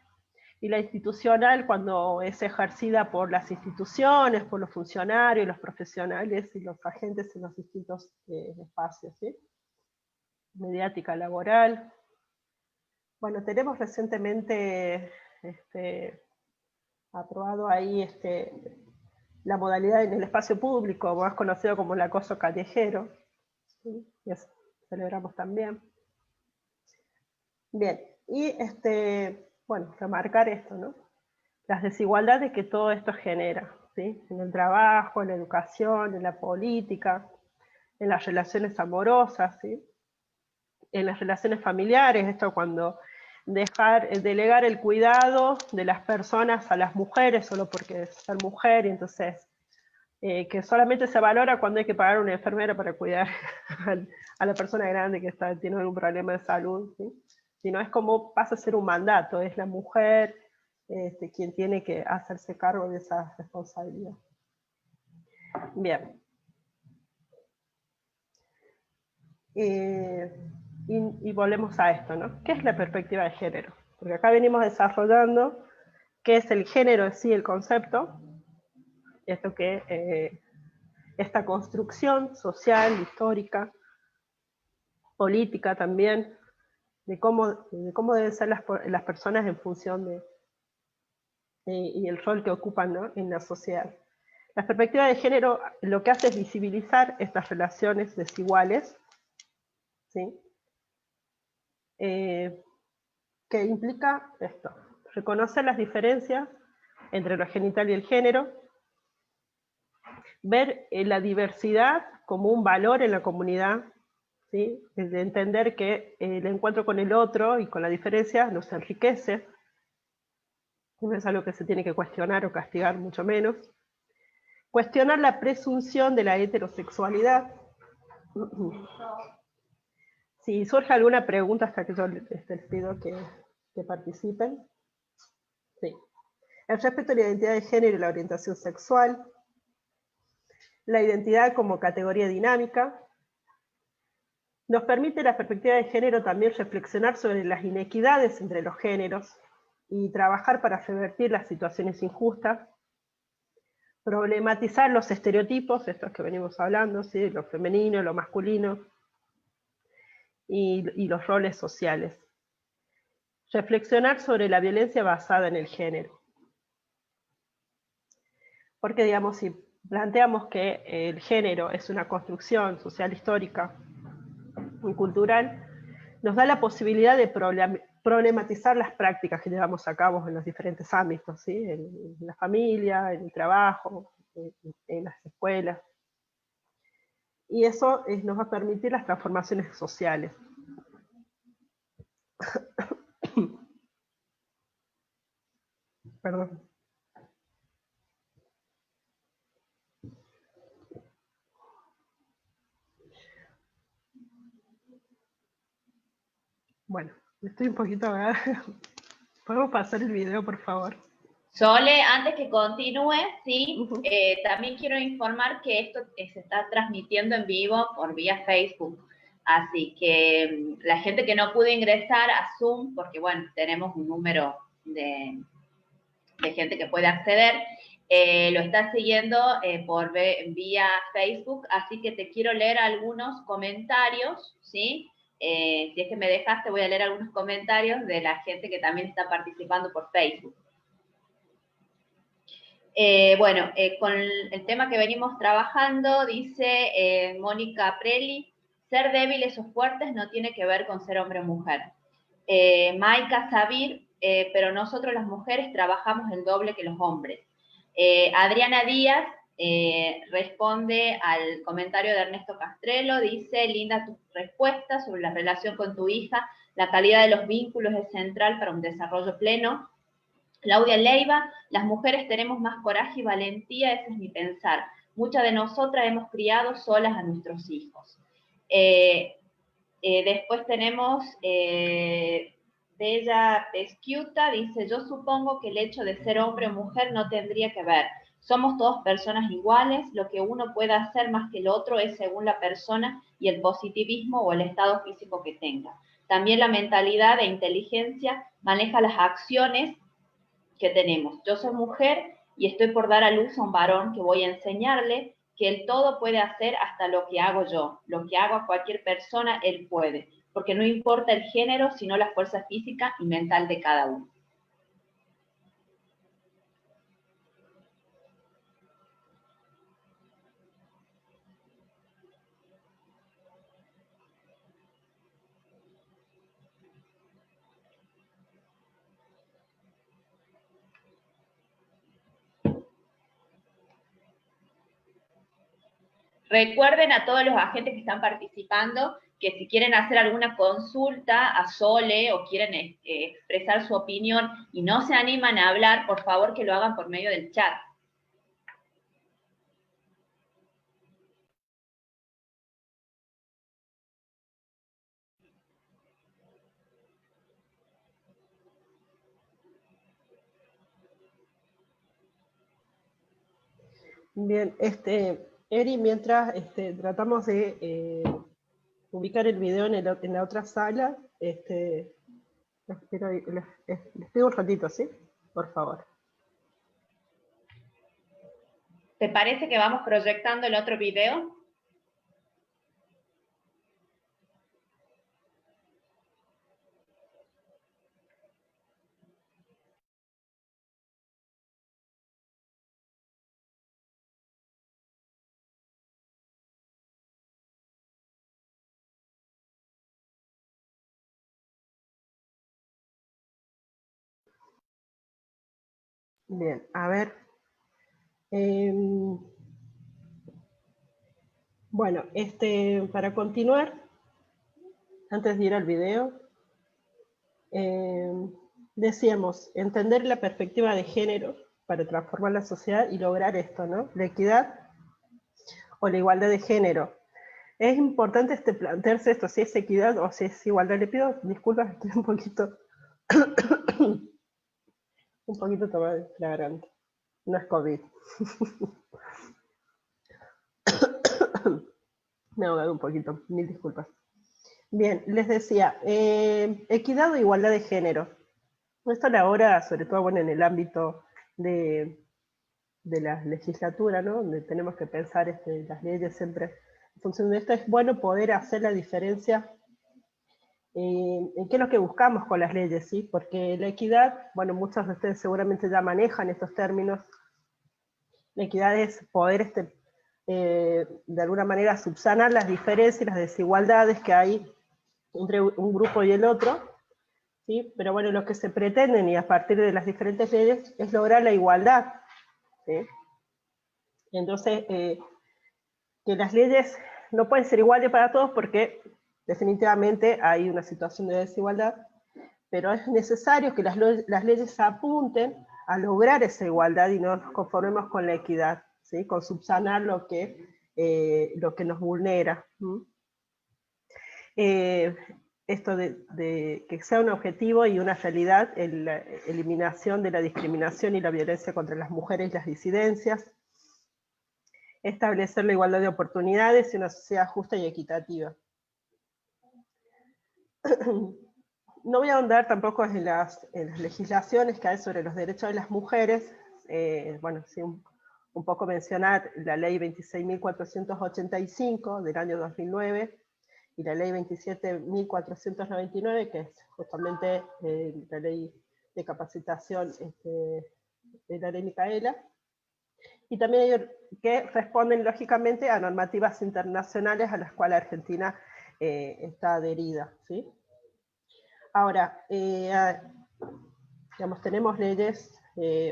[SPEAKER 2] y la institucional cuando es ejercida por las instituciones, por los funcionarios, los profesionales y los agentes en los distintos espacios, ¿sí? Mediática laboral. Bueno, tenemos recientemente aprobado ahí la modalidad en el espacio público, más conocido como el acoso callejero, ¿sí? Y eso celebramos también. Bien, y bueno, remarcar esto, ¿no? Las desigualdades que todo esto genera, ¿sí? En el trabajo, en la educación, en la política, en las relaciones amorosas, ¿sí? En las relaciones familiares, esto cuando delegar el cuidado de las personas a las mujeres solo porque son mujer, y entonces que solamente se valora cuando hay que pagar a una enfermera para cuidar a la persona grande que tiene algún problema de salud, ¿sí? Sino es como pasa a ser un mandato, es la mujer quien tiene que hacerse cargo de esa responsabilidad. Bien. Y volvemos a esto, ¿no? ¿Qué es la perspectiva de género? Porque acá venimos desarrollando qué es el género en sí, el concepto, esto que esta construcción social, histórica, política también, de cómo deben ser las personas en función y el rol que ocupan, ¿no?, en la sociedad. La perspectiva de género lo que hace es visibilizar estas relaciones desiguales, ¿sí? Que implica esto, reconocer las diferencias entre lo genital y el género, ver la diversidad como un valor en la comunidad, ¿sí? De entender que el encuentro con el otro y con la diferencia nos enriquece, no es algo que se tiene que cuestionar o castigar, mucho menos. Cuestionar la presunción de la heterosexualidad. Si surge alguna pregunta hasta que yo les pido que participen. Sí. El respeto a la identidad de género y la orientación sexual. La identidad como categoría dinámica. Nos permite la perspectiva de género también reflexionar sobre las inequidades entre los géneros y trabajar para revertir las situaciones injustas. Problematizar los estereotipos, estos que venimos hablando, ¿sí? Lo femenino, lo masculino, y los roles sociales. Reflexionar sobre la violencia basada en el género. Porque, digamos, si planteamos que el género es una construcción social, histórica y cultural, nos da la posibilidad de problematizar las prácticas que llevamos a cabo en los diferentes ámbitos, ¿sí? En la familia, en el trabajo, en las escuelas. Y eso nos va a permitir las transformaciones sociales. Perdón. Bueno, estoy un poquito ahogada. ¿Podemos pasar el video, por favor?
[SPEAKER 3] Sole, antes que continúe, sí, también quiero informar que esto se está transmitiendo en vivo por vía Facebook. Así que la gente que no pudo ingresar a Zoom, porque bueno, tenemos un número de gente que puede acceder, lo está siguiendo por vía Facebook, así que te quiero leer algunos comentarios, ¿sí? Si es que me dejaste, voy a leer algunos comentarios de la gente que también está participando por Facebook. Con el tema que venimos trabajando, dice Mónica Preli, ser débiles o fuertes no tiene que ver con ser hombre o mujer. Maika Sabir, pero nosotros las mujeres trabajamos el doble que los hombres. Adriana Díaz responde al comentario de Ernesto Castrelo, dice, linda tu respuesta sobre la relación con tu hija, la calidad de los vínculos es central para un desarrollo pleno. Claudia Leiva, las mujeres tenemos más coraje y valentía, ese es mi pensar. Muchas de nosotras hemos criado solas a nuestros hijos. Después tenemos Bella Pesquiuta, dice, yo supongo que el hecho de ser hombre o mujer no tendría que ver. Somos todos personas iguales, lo que uno puede hacer más que el otro es según la persona y el positivismo o el estado físico que tenga. También la mentalidad e inteligencia maneja las acciones que tenemos. Yo soy mujer y estoy por dar a luz a un varón que voy a enseñarle que él todo puede hacer hasta lo que hago yo. Lo que hago a cualquier persona, él puede. Porque no importa el género, sino la fuerza física y mental de cada uno. Recuerden a todos los agentes que están participando que si quieren hacer alguna consulta a Sole o quieren expresar su opinión y no se animan a hablar, por favor que lo hagan por medio del chat.
[SPEAKER 2] Bien, Eri, mientras tratamos de ubicar el video en la otra sala, les pido un ratito, ¿sí? Por favor.
[SPEAKER 3] ¿Te parece que vamos proyectando el otro video?
[SPEAKER 2] Bien, a ver. Bueno, para continuar, antes de ir al video, decíamos, entender la perspectiva de género para transformar la sociedad y lograr esto, ¿no? La equidad o la igualdad de género. Es importante plantearse esto, si es equidad o si es igualdad. Le pido disculpas, estoy un poquito tomada de la garganta. No es COVID. Me he ahogado un poquito, mil disculpas. Bien, les decía, equidad o igualdad de género. Esto a la hora, sobre todo bueno, en el ámbito de la legislatura, ¿no? Donde tenemos que pensar las leyes siempre en función de esto, es bueno poder hacer la diferencia en qué es lo que buscamos con las leyes, ¿sí? Porque la equidad, bueno, muchos de ustedes seguramente ya manejan estos términos. La equidad es poder, de alguna manera, subsanar las diferencias y las desigualdades que hay entre un grupo y el otro, ¿sí? Pero bueno, lo que se pretenden, y a partir de las diferentes leyes, es lograr la igualdad, ¿sí? Entonces, que las leyes no pueden ser iguales para todos porque definitivamente hay una situación de desigualdad, pero es necesario que las leyes apunten a lograr esa igualdad y no nos conformemos con la equidad, ¿sí? Con subsanar lo que nos vulnera. Esto de que sea un objetivo y una realidad, la eliminación de la discriminación y la violencia contra las mujeres y las disidencias, establecer la igualdad de oportunidades y una sociedad justa y equitativa. No voy a ahondar tampoco en las legislaciones que hay sobre los derechos de las mujeres, bueno, sí, un poco mencionar la ley 26.485 del año 2009, y la ley 27.499, que es justamente la ley de capacitación de la ley Micaela, y también ellos que responden lógicamente a normativas internacionales a las cuales Argentina está adherida, ¿sí? Ahora, digamos, tenemos leyes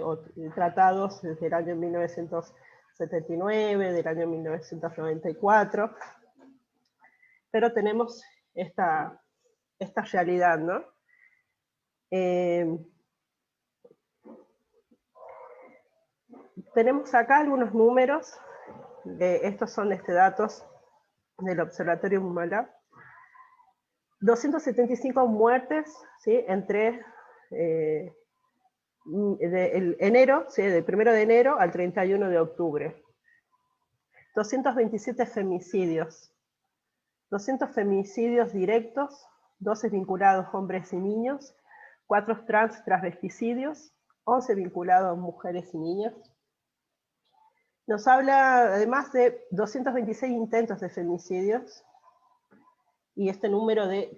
[SPEAKER 2] o tratados desde el año 1979, del año 1994, pero tenemos esta realidad, ¿no? Tenemos acá algunos números, estos son datos del Observatorio Humala. 275 muertes, ¿sí? Entre enero, ¿sí? Del 1 de enero al 31 de octubre. 227 femicidios. 200 femicidios directos, 12 vinculados hombres y niños, 4 transvesticidios, 11 vinculados mujeres y niños. Nos habla además de 226 intentos de femicidios, y este número de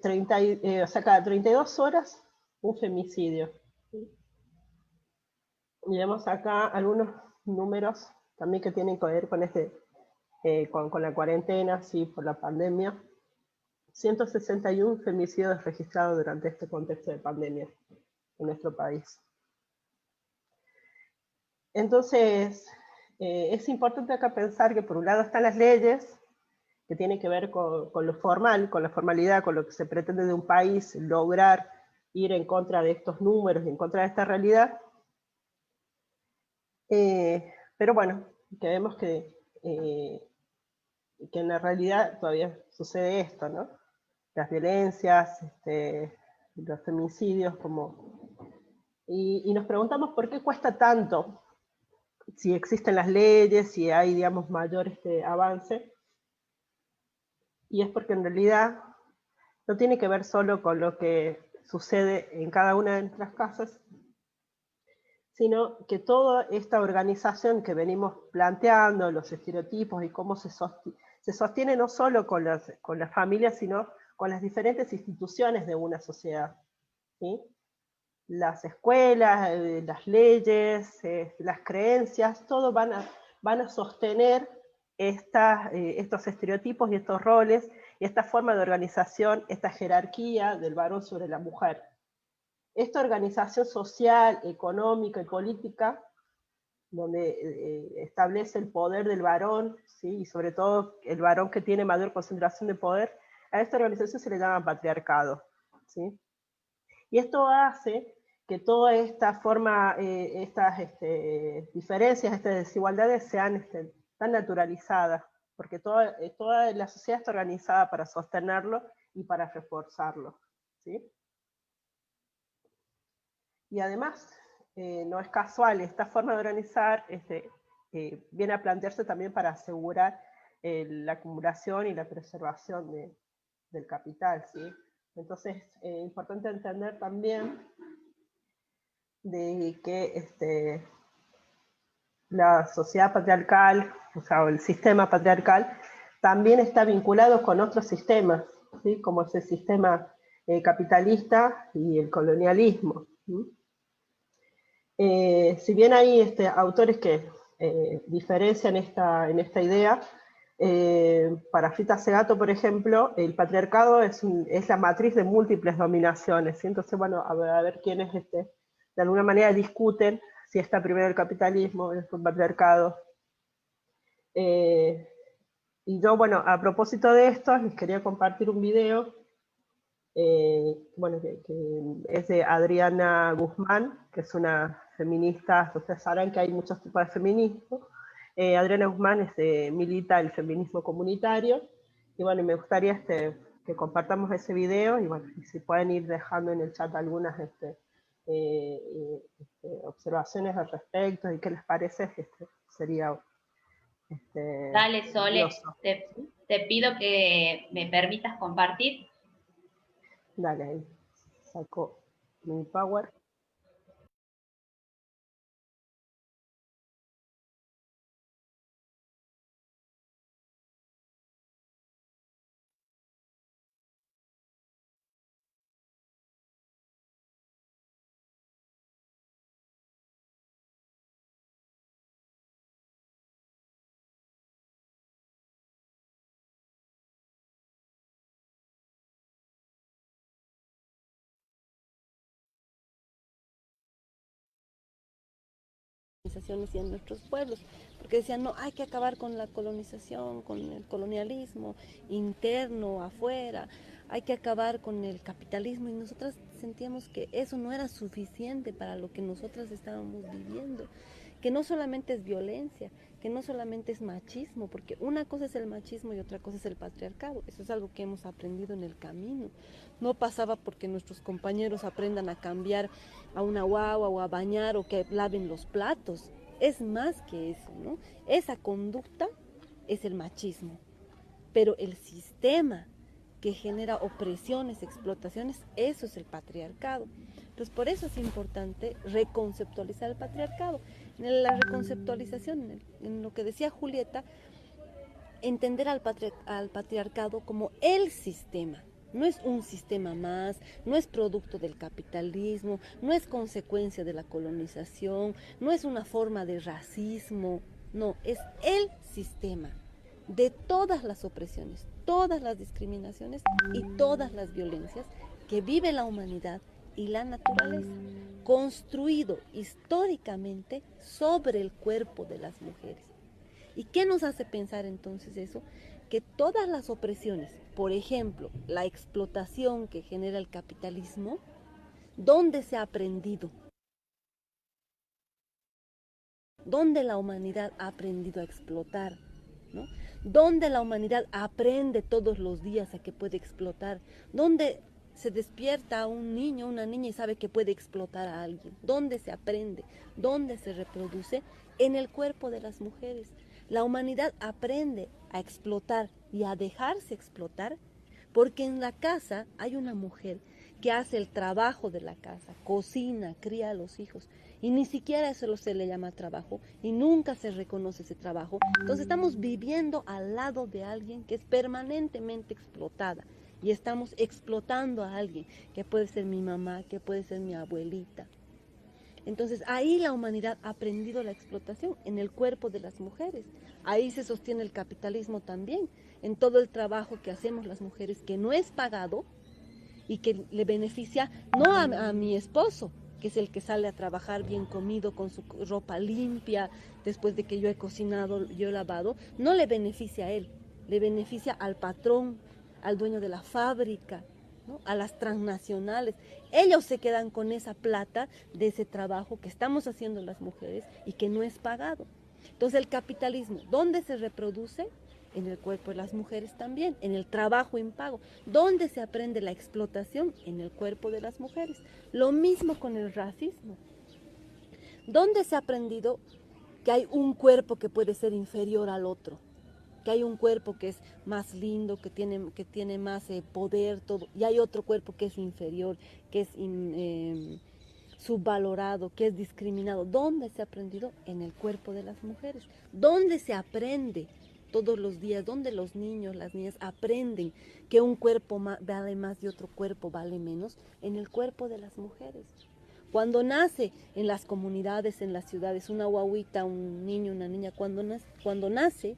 [SPEAKER 2] cada 32 horas, un femicidio. Y vemos acá algunos números también que tienen que ver con, con la cuarentena, ¿sí? Por la pandemia. 161 femicidios registrados durante este contexto de pandemia en nuestro país. Entonces, es importante acá pensar que por un lado están las leyes, que tiene que ver con lo formal, con la formalidad, con lo que se pretende de un país lograr ir en contra de estos números, en contra de esta realidad. Pero bueno, que vemos que en la realidad todavía sucede esto, ¿no? Las violencias, los feminicidios, y nos preguntamos por qué cuesta tanto, si existen las leyes, si hay, digamos, mayor avance, y es porque en realidad no tiene que ver solo con lo que sucede en cada una de nuestras casas, sino que toda esta organización que venimos planteando, los estereotipos y cómo se sostiene no solo con las familias, sino con las diferentes instituciones de una sociedad, ¿sí? Las escuelas, las leyes, las creencias, todo van a sostener estos estereotipos y estos roles, y esta forma de organización, esta jerarquía del varón sobre la mujer. Esta organización social, económica y política, donde establece el poder del varón, ¿sí? Y sobre todo el varón que tiene mayor concentración de poder, a esta organización se le llama patriarcado, ¿sí? Y esto hace que toda esta forma, estas diferencias, estas desigualdades sean tan naturalizadas, porque toda la sociedad está organizada para sostenerlo y para reforzarlo, ¿sí? Y además, no es casual, esta forma de organizar viene a plantearse también para asegurar la acumulación y la preservación del capital, ¿sí? Entonces, es importante entender también de que la sociedad patriarcal, o sea, el sistema patriarcal, también está vinculado con otros sistemas, ¿sí? Como es el sistema capitalista y el colonialismo, ¿sí? Si bien hay autores que diferencian en esta idea, para Frita Segato, por ejemplo, el patriarcado es la matriz de múltiples dominaciones, ¿sí? Entonces, bueno, a ver quiénes de alguna manera discuten si está primero el capitalismo, el patriarcado. Y yo, bueno, a propósito de esto, les quería compartir un video bueno, que es de Adriana Guzmán, que es una feminista. Ustedes sabrán que hay muchos tipos de feminismo. Adriana Guzmán milita el feminismo comunitario, y bueno, me gustaría que compartamos ese video, y bueno, y si pueden ir dejando en el chat algunas observaciones al respecto, y qué les parece, sería
[SPEAKER 3] Dale, Sole,
[SPEAKER 2] valioso.
[SPEAKER 3] te pido que me permitas compartir.
[SPEAKER 2] Dale, ahí saco mi power.
[SPEAKER 7] Y en nuestros pueblos, porque decían, no, hay que acabar con la colonización, con el colonialismo interno, afuera, hay que acabar con el capitalismo, y nosotras sentíamos que eso no era suficiente para lo que nosotras estábamos viviendo, que no solamente es violencia, que no solamente es machismo, porque una cosa es el machismo y otra cosa es el patriarcado. Eso es algo que hemos aprendido en el camino. No pasaba porque nuestros compañeros aprendan a cambiar a una guagua o a bañar o que laven los platos. Es más que eso, ¿no? Esa conducta es el machismo, pero el sistema que genera opresiones, explotaciones, eso es el patriarcado. Entonces, por eso es importante reconceptualizar el patriarcado. En la reconceptualización, en lo que decía Julieta, entender al patriarcado como el sistema. No es un sistema más, no es producto del capitalismo, no es consecuencia de la colonización, no es una forma de racismo, no, es el sistema de todas las opresiones, todas las discriminaciones y todas las violencias que vive la humanidad y la naturaleza, construido históricamente sobre el cuerpo de las mujeres. ¿Y qué nos hace pensar entonces eso? que todas las opresiones, por ejemplo, la explotación que genera el capitalismo, ¿dónde se ha aprendido? ¿Dónde la humanidad ha aprendido a explotar? ¿No? ¿Dónde la humanidad aprende todos los días a que puede explotar? ¿Dónde se despierta un niño, una niña y sabe que puede explotar a alguien? ¿Dónde se aprende? ¿Dónde se reproduce? En el cuerpo de las mujeres. La humanidad aprende a explotar y a dejarse explotar porque en la casa hay una mujer que hace el trabajo de la casa, cocina, cría a los hijos, y ni siquiera eso se le llama trabajo, y nunca se reconoce ese trabajo. Entonces estamos viviendo al lado de alguien que es permanentemente explotada, y estamos explotando a alguien, que puede ser mi mamá, que puede ser mi abuelita. Entonces ahí la humanidad ha aprendido la explotación en el cuerpo de las mujeres. Ahí se sostiene el capitalismo también, en todo el trabajo que hacemos las mujeres que no es pagado y que le beneficia no a mi esposo, que es el que sale a trabajar bien comido, con su ropa limpia, después de que yo he cocinado, yo he lavado, no le beneficia a él, le beneficia al patrón, al dueño de la fábrica, ¿no? A las transnacionales. Ellos se quedan con esa plata de ese trabajo que estamos haciendo las mujeres y que no es pagado. Entonces el capitalismo, ¿dónde se reproduce? En el cuerpo de las mujeres también, en el trabajo impago. ¿Dónde se aprende la explotación? En el cuerpo de las mujeres. Lo mismo con el racismo. ¿Dónde se ha aprendido que hay un cuerpo que puede ser inferior al otro? Que hay un cuerpo que es más lindo, que tiene más poder, todo, y hay otro cuerpo que es inferior, que es subvalorado, que es discriminado. ¿Dónde se ha aprendido? En el cuerpo de las mujeres. ¿Dónde se aprende? Todos los días, donde los niños, las niñas aprenden que un cuerpo vale más y otro cuerpo vale menos, en el cuerpo de las mujeres. Cuando nace en las comunidades, en las ciudades, una guaguita, un niño, una niña, cuando nace,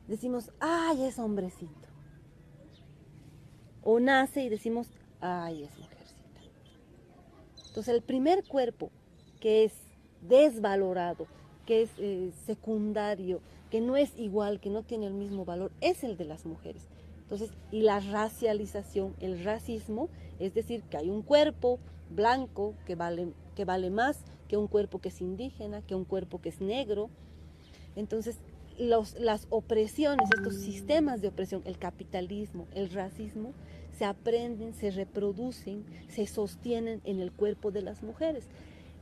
[SPEAKER 7] decimos, ¡ay, es hombrecito! O nace y decimos, ¡ay, es mujercita! Entonces el primer cuerpo que es desvalorado, que es secundario, que no es igual, que no tiene el mismo valor, es el de las mujeres. Entonces, y la racialización, el racismo, es decir, que hay un cuerpo blanco que vale más que un cuerpo que es indígena, que un cuerpo que es negro. Entonces, las opresiones, estos sistemas de opresión, el capitalismo, el racismo, se aprenden, se reproducen, se sostienen en el cuerpo de las mujeres.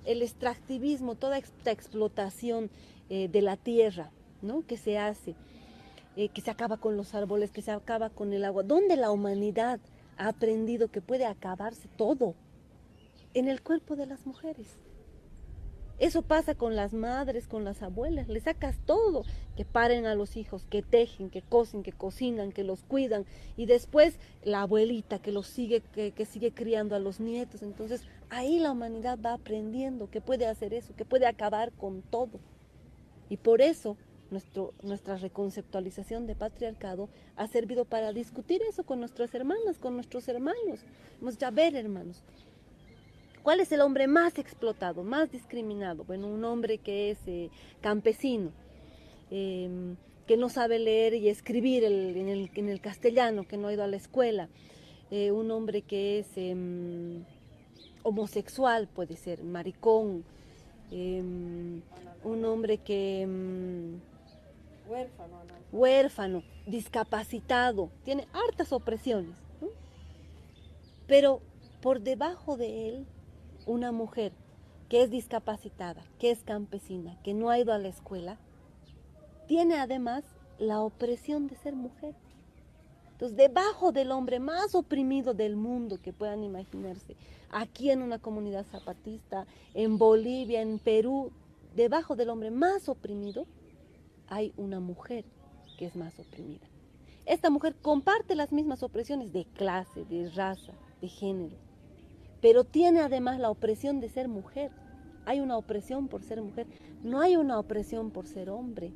[SPEAKER 7] El extractivismo, toda esta explotación de la tierra, ¿no? Que se hace, que se acaba con los árboles, que se acaba con el agua, donde la humanidad ha aprendido que puede acabarse todo, en el cuerpo de las mujeres. Eso pasa con las madres, con las abuelas, le sacas todo, que paren a los hijos, que tejen, que cosen, que cocinan, que los cuidan, y después la abuelita que los sigue, que sigue criando a los nietos. Entonces ahí la humanidad va aprendiendo que puede hacer eso, que puede acabar con todo. Y por eso nuestra reconceptualización de patriarcado ha servido para discutir eso con nuestras hermanas, con nuestros hermanos. Vamos a ver, hermanos, ¿cuál es el hombre más explotado, más discriminado? Bueno, un hombre que es campesino, que no sabe leer y escribir en el castellano, que no ha ido a la escuela. Un hombre que es homosexual, puede ser, maricón. Un hombre que... huérfano, discapacitado, tiene hartas opresiones, ¿no? Pero por debajo de él, una mujer que es discapacitada, que es campesina, que no ha ido a la escuela, tiene además la opresión de ser mujer. Entonces, debajo del hombre más oprimido del mundo que puedan imaginarse, aquí en una comunidad zapatista, en Bolivia, en Perú, debajo del hombre más oprimido, hay una mujer que es más oprimida. Esta mujer comparte las mismas opresiones de clase, de raza, de género, pero tiene además la opresión de ser mujer. Hay una opresión por ser mujer, no hay una opresión por ser hombre.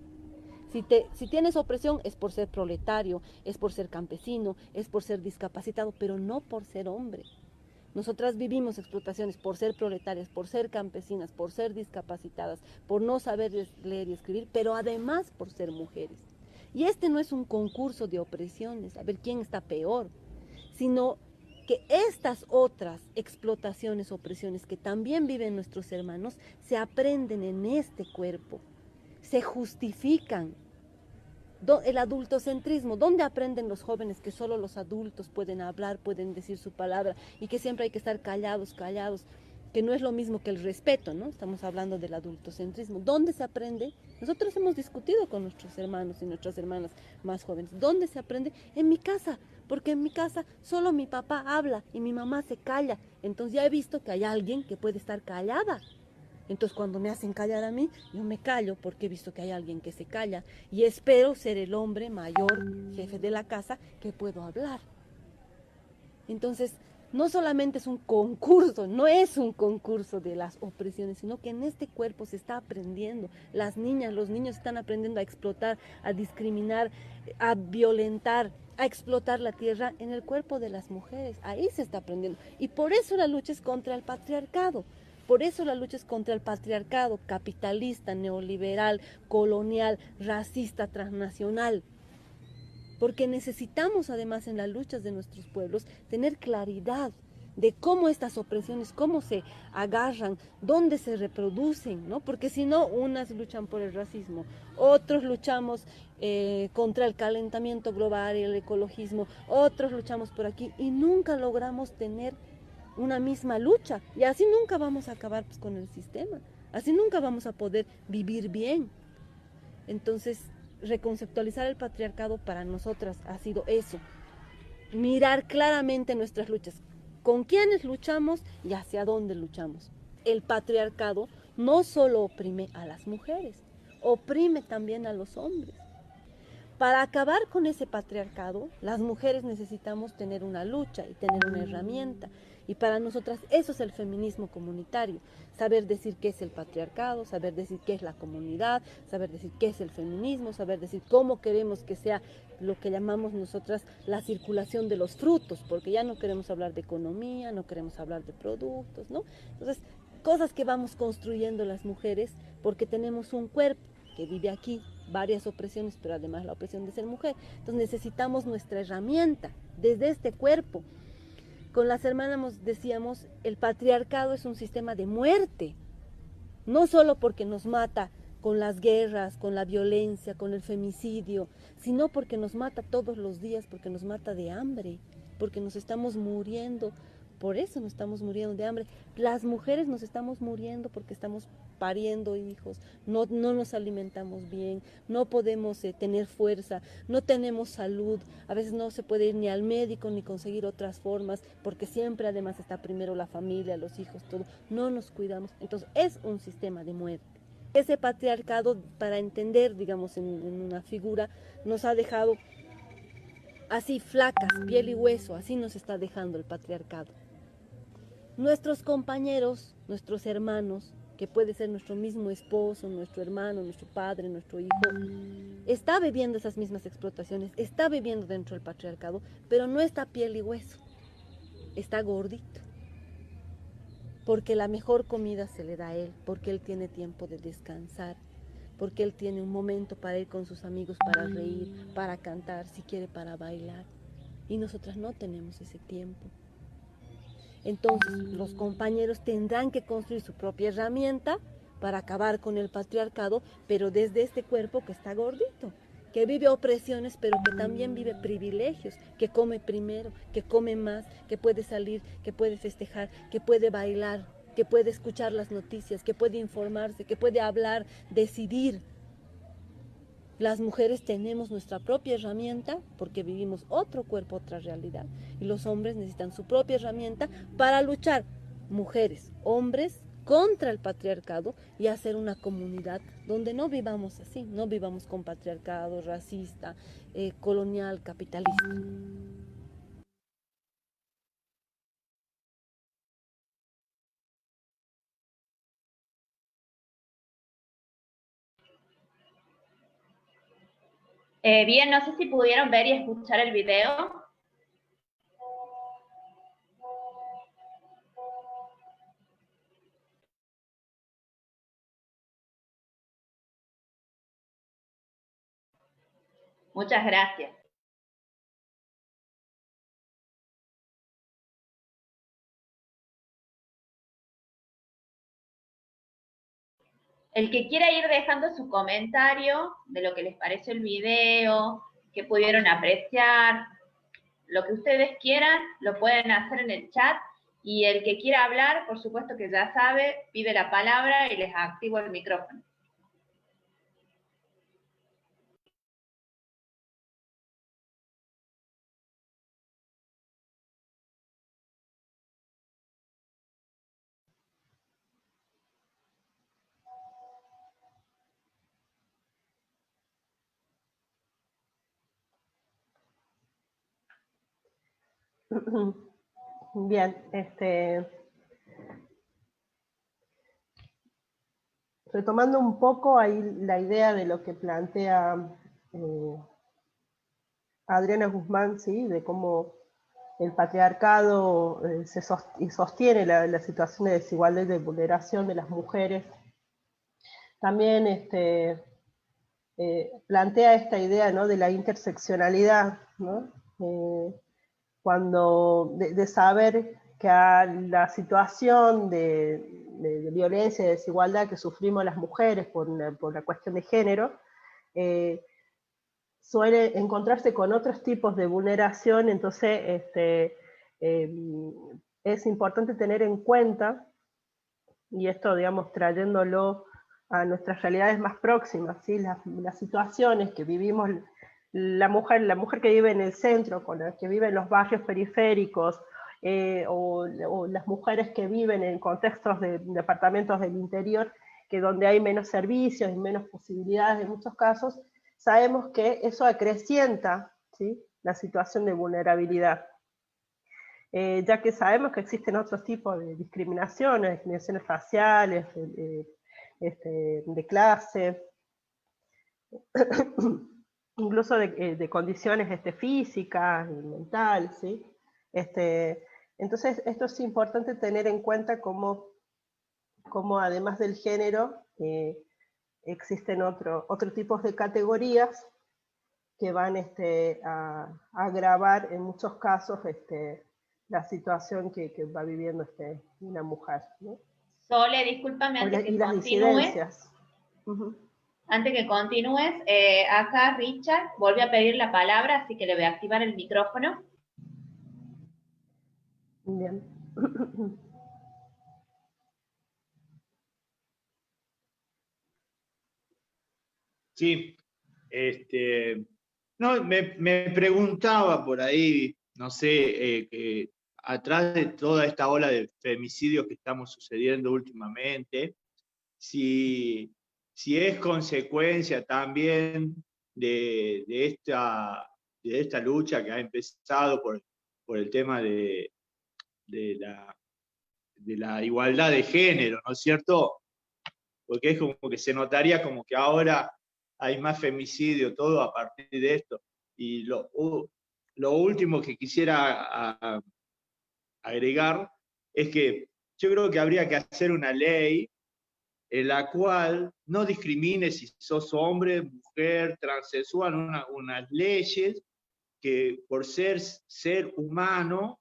[SPEAKER 7] Si tienes opresión es por ser proletario, es por ser campesino, es por ser discapacitado, pero no por ser hombre. Nosotras vivimos explotaciones por ser proletarias, por ser campesinas, por ser discapacitadas, por no saber leer y escribir, pero además por ser mujeres. Y este no es un concurso de opresiones, a ver quién está peor, sino que estas otras explotaciones, opresiones que también viven nuestros hermanos, se aprenden en este cuerpo, se justifican. El adultocentrismo, ¿dónde aprenden los jóvenes que solo los adultos pueden hablar, pueden decir su palabra y que siempre hay que estar callados, callados? Que no es lo mismo que el respeto, ¿no? Estamos hablando del adultocentrismo. ¿Dónde se aprende? Nosotros hemos discutido con nuestros hermanos y nuestras hermanas más jóvenes. ¿Dónde se aprende? En mi casa, porque en mi casa solo mi papá habla y mi mamá se calla. Entonces ya he visto que hay alguien que puede estar callada. Entonces cuando me hacen callar a mí, yo me callo porque he visto que hay alguien que se calla y espero ser el hombre mayor, jefe de la casa, que puedo hablar. Entonces, no solamente es un concurso, no es un concurso de las opresiones, sino que en este cuerpo se está aprendiendo. Las niñas, los niños están aprendiendo a explotar, a discriminar, a violentar, a explotar la tierra en el cuerpo de las mujeres. Ahí se está aprendiendo. Y por eso la lucha es contra el patriarcado. Por eso la lucha es contra el patriarcado capitalista, neoliberal, colonial, racista, transnacional. Porque necesitamos además en las luchas de nuestros pueblos tener claridad de cómo estas opresiones, cómo se agarran, dónde se reproducen, ¿no? Porque si no, unas luchan por el racismo, otros luchamos contra el calentamiento global y el ecologismo, otros luchamos por aquí y nunca logramos tener una misma lucha y así nunca vamos a acabar pues, con el sistema, así nunca vamos a poder vivir bien. Entonces, reconceptualizar el patriarcado para nosotras ha sido eso, mirar claramente nuestras luchas, con quiénes luchamos y hacia dónde luchamos. El patriarcado no solo oprime a las mujeres, oprime también a los hombres. Para acabar con ese patriarcado, las mujeres necesitamos tener una lucha y tener una herramienta. Y para nosotras eso es el feminismo comunitario. Saber decir qué es el patriarcado, saber decir qué es la comunidad, saber decir qué es el feminismo, saber decir cómo queremos que sea lo que llamamos nosotras la circulación de los frutos, porque ya no queremos hablar de economía, no queremos hablar de productos, ¿no? Entonces, cosas que vamos construyendo las mujeres porque tenemos un cuerpo que vive aquí, varias opresiones, pero además la opresión de ser mujer. Entonces necesitamos nuestra herramienta desde este cuerpo. Con las hermanas decíamos, el patriarcado es un sistema de muerte, no solo porque nos mata con las guerras, con la violencia, con el femicidio, sino porque nos mata todos los días, porque nos mata de hambre, porque nos estamos muriendo. Por eso nos estamos muriendo de hambre. Las mujeres nos estamos muriendo porque estamos pariendo hijos, no nos alimentamos bien, no podemos tener fuerza, no tenemos salud, a veces no se puede ir ni al médico ni conseguir otras formas, porque siempre además está primero la familia, los hijos, todo, no nos cuidamos. Entonces es un sistema de muerte. Ese patriarcado, para entender, digamos, en una figura, nos ha dejado así flacas, piel y hueso, así nos está dejando el patriarcado. Nuestros compañeros, nuestros hermanos, que puede ser nuestro mismo esposo, nuestro hermano, nuestro padre, nuestro hijo, está viviendo esas mismas explotaciones, está viviendo dentro del patriarcado, pero no está piel y hueso, está gordito. Porque la mejor comida se le da a él, porque él tiene tiempo de descansar, porque él tiene un momento para ir con sus amigos, para reír, para cantar, si quiere para bailar. Y nosotras no tenemos ese tiempo. Entonces los compañeros tendrán que construir su propia herramienta para acabar con el patriarcado, pero desde este cuerpo que está gordito, que vive opresiones, pero que también vive privilegios, que come primero, que come más, que puede salir, que puede festejar, que puede bailar, que puede escuchar las noticias, que puede informarse, que puede hablar, decidir. Las mujeres tenemos nuestra propia herramienta porque vivimos otro cuerpo, otra realidad. Y los hombres necesitan su propia herramienta para luchar, mujeres, hombres, contra el patriarcado y hacer una comunidad donde no vivamos así, no vivamos con patriarcado, racista, colonial, capitalista.
[SPEAKER 3] Bien, no sé si pudieron ver y escuchar el video. Muchas gracias. El que quiera ir dejando su comentario de lo que les pareció el video, que pudieron apreciar, lo que ustedes quieran, lo pueden hacer en el chat. Y el que quiera hablar, por supuesto que ya sabe, pide la palabra y les activo el micrófono.
[SPEAKER 2] Bien, retomando un poco ahí la idea de lo que plantea Adriana Guzmán, ¿sí? De cómo el patriarcado sostiene la situación de desigualdad y de vulneración de las mujeres. También plantea esta idea, ¿no?, de la interseccionalidad, ¿no? De saber que a la situación de violencia y desigualdad que sufrimos las mujeres por la cuestión de género, suele encontrarse con otros tipos de vulneración. Entonces es importante tener en cuenta, y esto, digamos, trayéndolo a nuestras realidades más próximas, ¿sí? Las situaciones que vivimos, la mujer que vive en el centro, con la que vive en los barrios periféricos, o las mujeres que viven en contextos de departamentos del interior, que donde hay menos servicios y menos posibilidades en muchos casos, sabemos que eso acrecienta, ¿sí?, la situación de vulnerabilidad. Ya que sabemos que existen otros tipos de discriminaciones raciales, de clase, incluso de condiciones físicas y mentales, ¿sí? Entonces, esto es importante tener en cuenta como además del género, existen otros tipos de categorías que van a agravar en muchos casos la situación que va viviendo una mujer, ¿no?
[SPEAKER 3] Sole, discúlpame antes que
[SPEAKER 2] continúes.
[SPEAKER 3] Antes que continúes, acá Richard vuelve a pedir la palabra, así que le voy a activar el micrófono.
[SPEAKER 2] Bien.
[SPEAKER 5] Sí, no, me preguntaba por ahí, no sé, que atrás de toda esta ola de femicidios que estamos sucediendo últimamente, si es consecuencia también de esta lucha que ha empezado por el tema de la igualdad de género, ¿no es cierto? Porque es como que se notaría como que ahora hay más femicidio, todo a partir de esto. Y lo último que quisiera agregar es que yo creo que habría que hacer una ley en la cual no discrimine si sos hombre, mujer, transexual, unas leyes que por ser humano,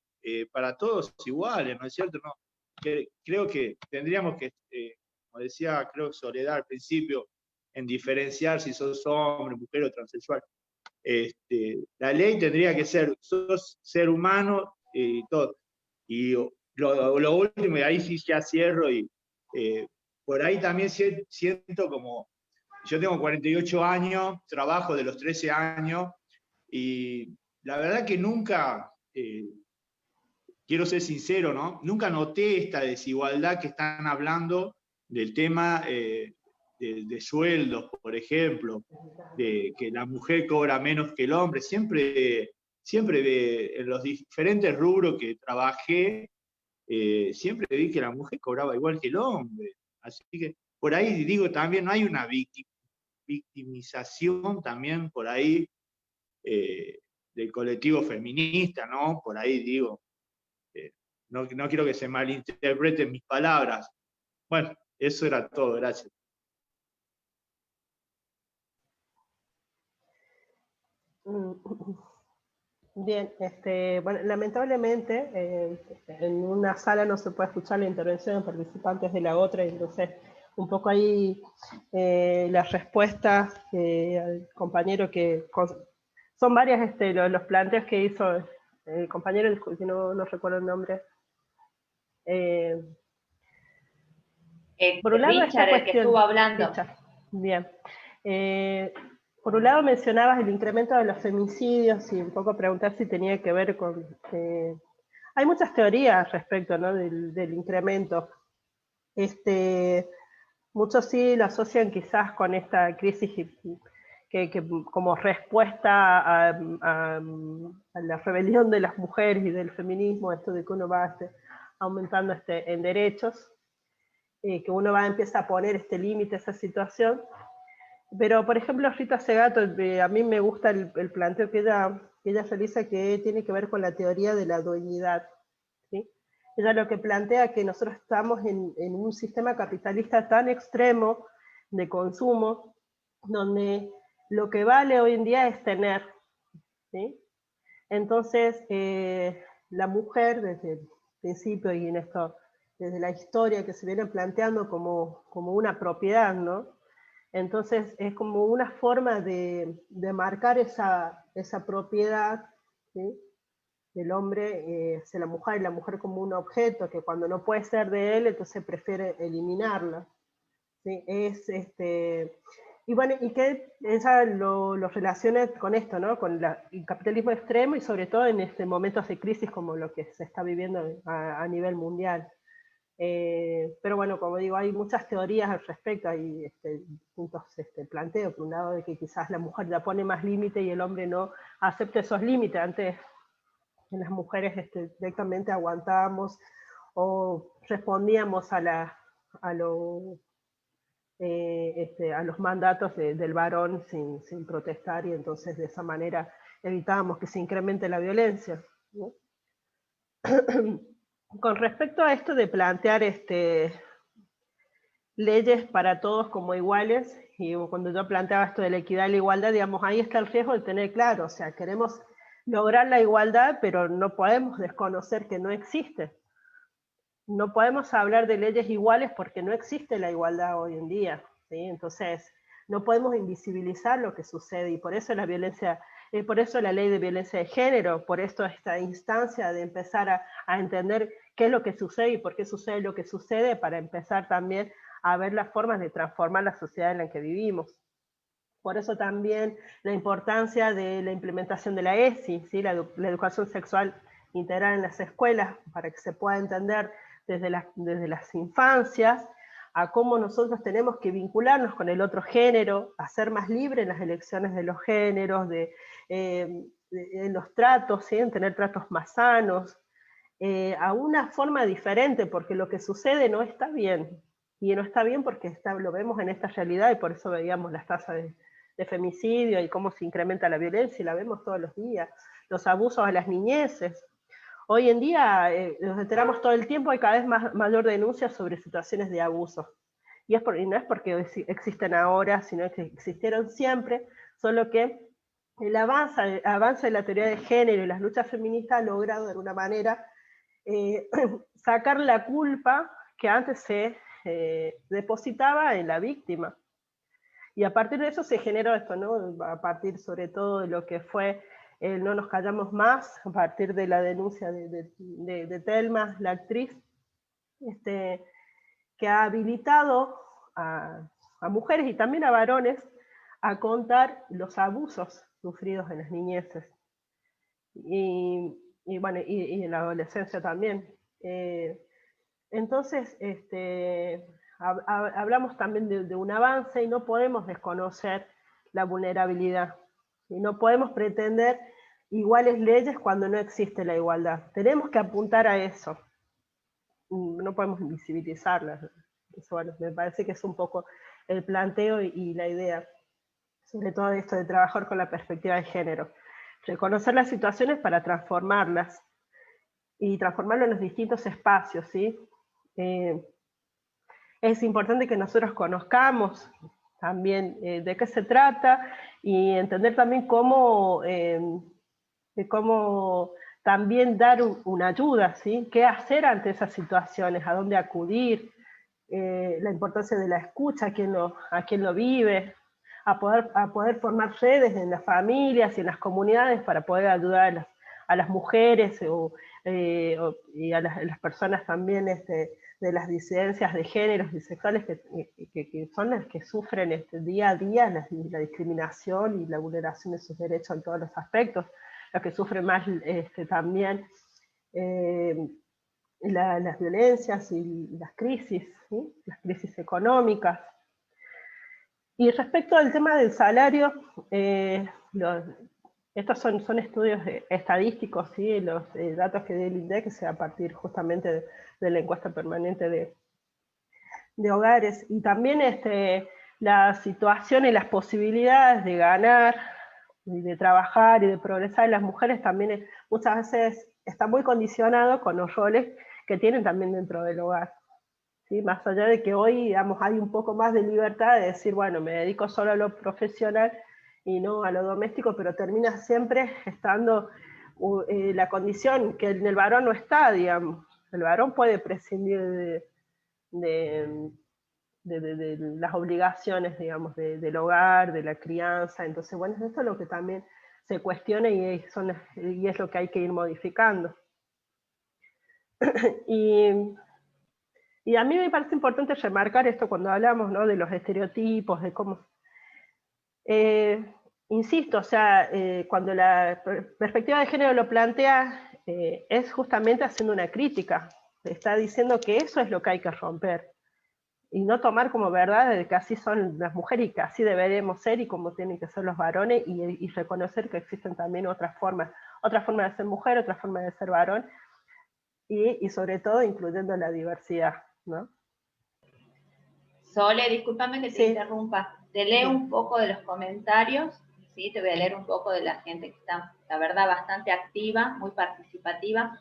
[SPEAKER 5] para todos iguales, ¿no es cierto? No, creo que tendríamos que, como decía, creo que Soledad al principio, en diferenciar si sos hombre, mujer o transexual. La ley tendría que ser, sos ser humano y todo. Y lo último, y ahí sí ya cierro, y por ahí también siento como, yo tengo 48 años, trabajo de los 13 años, y la verdad que nunca, quiero ser sincero, ¿no? Nunca noté esta desigualdad que están hablando del tema de sueldos, por ejemplo, de que la mujer cobra menos que el hombre. Siempre en los diferentes rubros que trabajé, siempre vi que la mujer cobraba igual que el hombre. Así que por ahí digo también, no hay una victimización también por ahí del colectivo feminista, ¿no? Por ahí digo, no quiero que se malinterpreten mis palabras. Bueno, eso era todo, gracias.
[SPEAKER 2] Bien, bueno, lamentablemente en una sala no se puede escuchar la intervención de participantes de la otra, y entonces un poco ahí las respuestas al compañero son varias los planteos que hizo el compañero, que no recuerdo el nombre. Por un lado,
[SPEAKER 3] Richard,
[SPEAKER 2] esta
[SPEAKER 3] el que
[SPEAKER 2] cuestión.
[SPEAKER 3] estuvo hablando.
[SPEAKER 2] Richard, bien. Por un lado mencionabas el incremento de los femicidios y un poco preguntar si tenía que ver con... hay muchas teorías respecto, ¿no?, del incremento. Muchos sí lo asocian quizás con esta crisis que como respuesta a la rebelión de las mujeres y del feminismo, esto de que uno va aumentando en derechos, que uno empieza a poner este límite a esa situación. Pero, por ejemplo, Rita Segato, a mí me gusta el planteo que ella realiza, que tiene que ver con la teoría de la dueñidad, ¿sí? Ella lo que plantea que nosotros estamos en un sistema capitalista tan extremo de consumo, donde lo que vale hoy en día es tener, ¿sí? Entonces, la mujer, desde el principio y desde la historia que se viene planteando como una propiedad, ¿no? Entonces es como una forma de marcar esa propiedad, ¿sí?, del hombre hacia la mujer, y la mujer como un objeto que cuando no puede ser de él, entonces prefiere eliminarla, ¿sí? Y bueno, y que ella lo relaciona con esto, ¿no?, con el capitalismo extremo, y sobre todo en momentos de crisis como lo que se está viviendo a nivel mundial. Pero bueno, como digo, hay muchas teorías al respecto, hay puntos planteo, por un lado de que quizás la mujer ya pone más límite y el hombre no acepta esos límites. Antes las mujeres directamente aguantábamos o respondíamos a los mandatos del varón sin protestar, y entonces de esa manera evitábamos que se incremente la violencia, ¿no? Con respecto a esto de plantear leyes para todos como iguales, y cuando yo planteaba esto de la equidad y la igualdad, digamos, ahí está el riesgo de tener claro, o sea, queremos lograr la igualdad, pero no podemos desconocer que no existe. No podemos hablar de leyes iguales porque no existe la igualdad hoy en día, ¿sí? Entonces, no podemos invisibilizar lo que sucede, y por eso la violencia, por eso la ley de violencia de género, por esto esta instancia de empezar a entender qué es lo que sucede y por qué sucede lo que sucede, para empezar también a ver las formas de transformar la sociedad en la que vivimos. Por eso también la importancia de la implementación de la ESI, ¿sí?, la educación sexual integral en las escuelas, para que se pueda entender desde las infancias a cómo nosotros tenemos que vincularnos con el otro género, a ser más libres en las elecciones de los géneros, en los tratos, ¿sí?, en tener tratos más sanos, a una forma diferente, porque lo que sucede no está bien, y no está bien porque lo vemos en esta realidad, y por eso veíamos las tasas de femicidio y cómo se incrementa la violencia, y la vemos todos los días, los abusos a las niñeces. Hoy en día nos enteramos todo el tiempo, hay cada vez mayor denuncias sobre situaciones de abuso. Y no es porque existen ahora, sino que existieron siempre, solo que el avance de la teoría de género y las luchas feministas ha logrado de alguna manera sacar la culpa que antes se depositaba en la víctima. Y a partir de eso se generó esto, ¿no? A partir sobre todo de lo que fue No nos callamos más, a partir de la denuncia de Thelma, la actriz, que ha habilitado a mujeres y también a varones a contar los abusos sufridos en las niñeces. Y bueno, y en la adolescencia también. Entonces, hablamos también de un avance, y no podemos desconocer la vulnerabilidad. Y no podemos pretender iguales leyes cuando no existe la igualdad. Tenemos que apuntar a eso. No podemos invisibilizarlas. Eso, bueno, me parece que es un poco el planteo y la idea, sobre todo esto de trabajar con la perspectiva de género. Reconocer las situaciones para transformarlas, y transformarlo en los distintos espacios, ¿sí? Es importante que nosotros conozcamos también de qué se trata, y entender también cómo, cómo también dar una ayuda, ¿sí? ¿Qué hacer ante esas situaciones? ¿A dónde acudir? La importancia de la escucha, a quién lo vive, a poder formar redes en las familias y en las comunidades para poder ayudar a las mujeres y a las personas también de las disidencias de géneros y sexuales que son las que sufren día a día la discriminación y la vulneración de sus derechos en todos los aspectos, los que sufren más también las violencias y las crisis, ¿sí? Las crisis económicas. Y respecto al tema del salario, estos son estudios estadísticos, ¿sí? Los datos que dio el INDEC, que sea a partir justamente de la encuesta permanente de hogares, y también la situación y las posibilidades de ganar, y de trabajar y de progresar en las mujeres también muchas veces está muy condicionado con los roles que tienen también dentro del hogar. ¿Sí? Más allá de que hoy, digamos, hay un poco más de libertad de decir, bueno, me dedico solo a lo profesional y no a lo doméstico, pero termina siempre estando la condición que en el varón no está, digamos. El varón puede prescindir de las obligaciones, digamos, del hogar, de la crianza. Entonces, bueno, esto es lo que también se cuestiona y es lo que hay que ir modificando. Y a mí me parece importante remarcar esto cuando hablamos, ¿no?, de los estereotipos, de cómo... insisto, o sea, cuando la perspectiva de género lo plantea, es justamente haciendo una crítica. Está diciendo que eso es lo que hay que romper. Y no tomar como verdad de que así son las mujeres y que así deberemos ser y como tienen que ser los varones, y reconocer que existen también otras formas de ser mujer, otras formas de ser varón, y sobre todo incluyendo la diversidad, ¿no?
[SPEAKER 3] Sole, discúlpame que te interrumpa. Te leo un poco de los comentarios, ¿sí? Te voy a leer un poco de la gente que está, la verdad, bastante activa, muy participativa.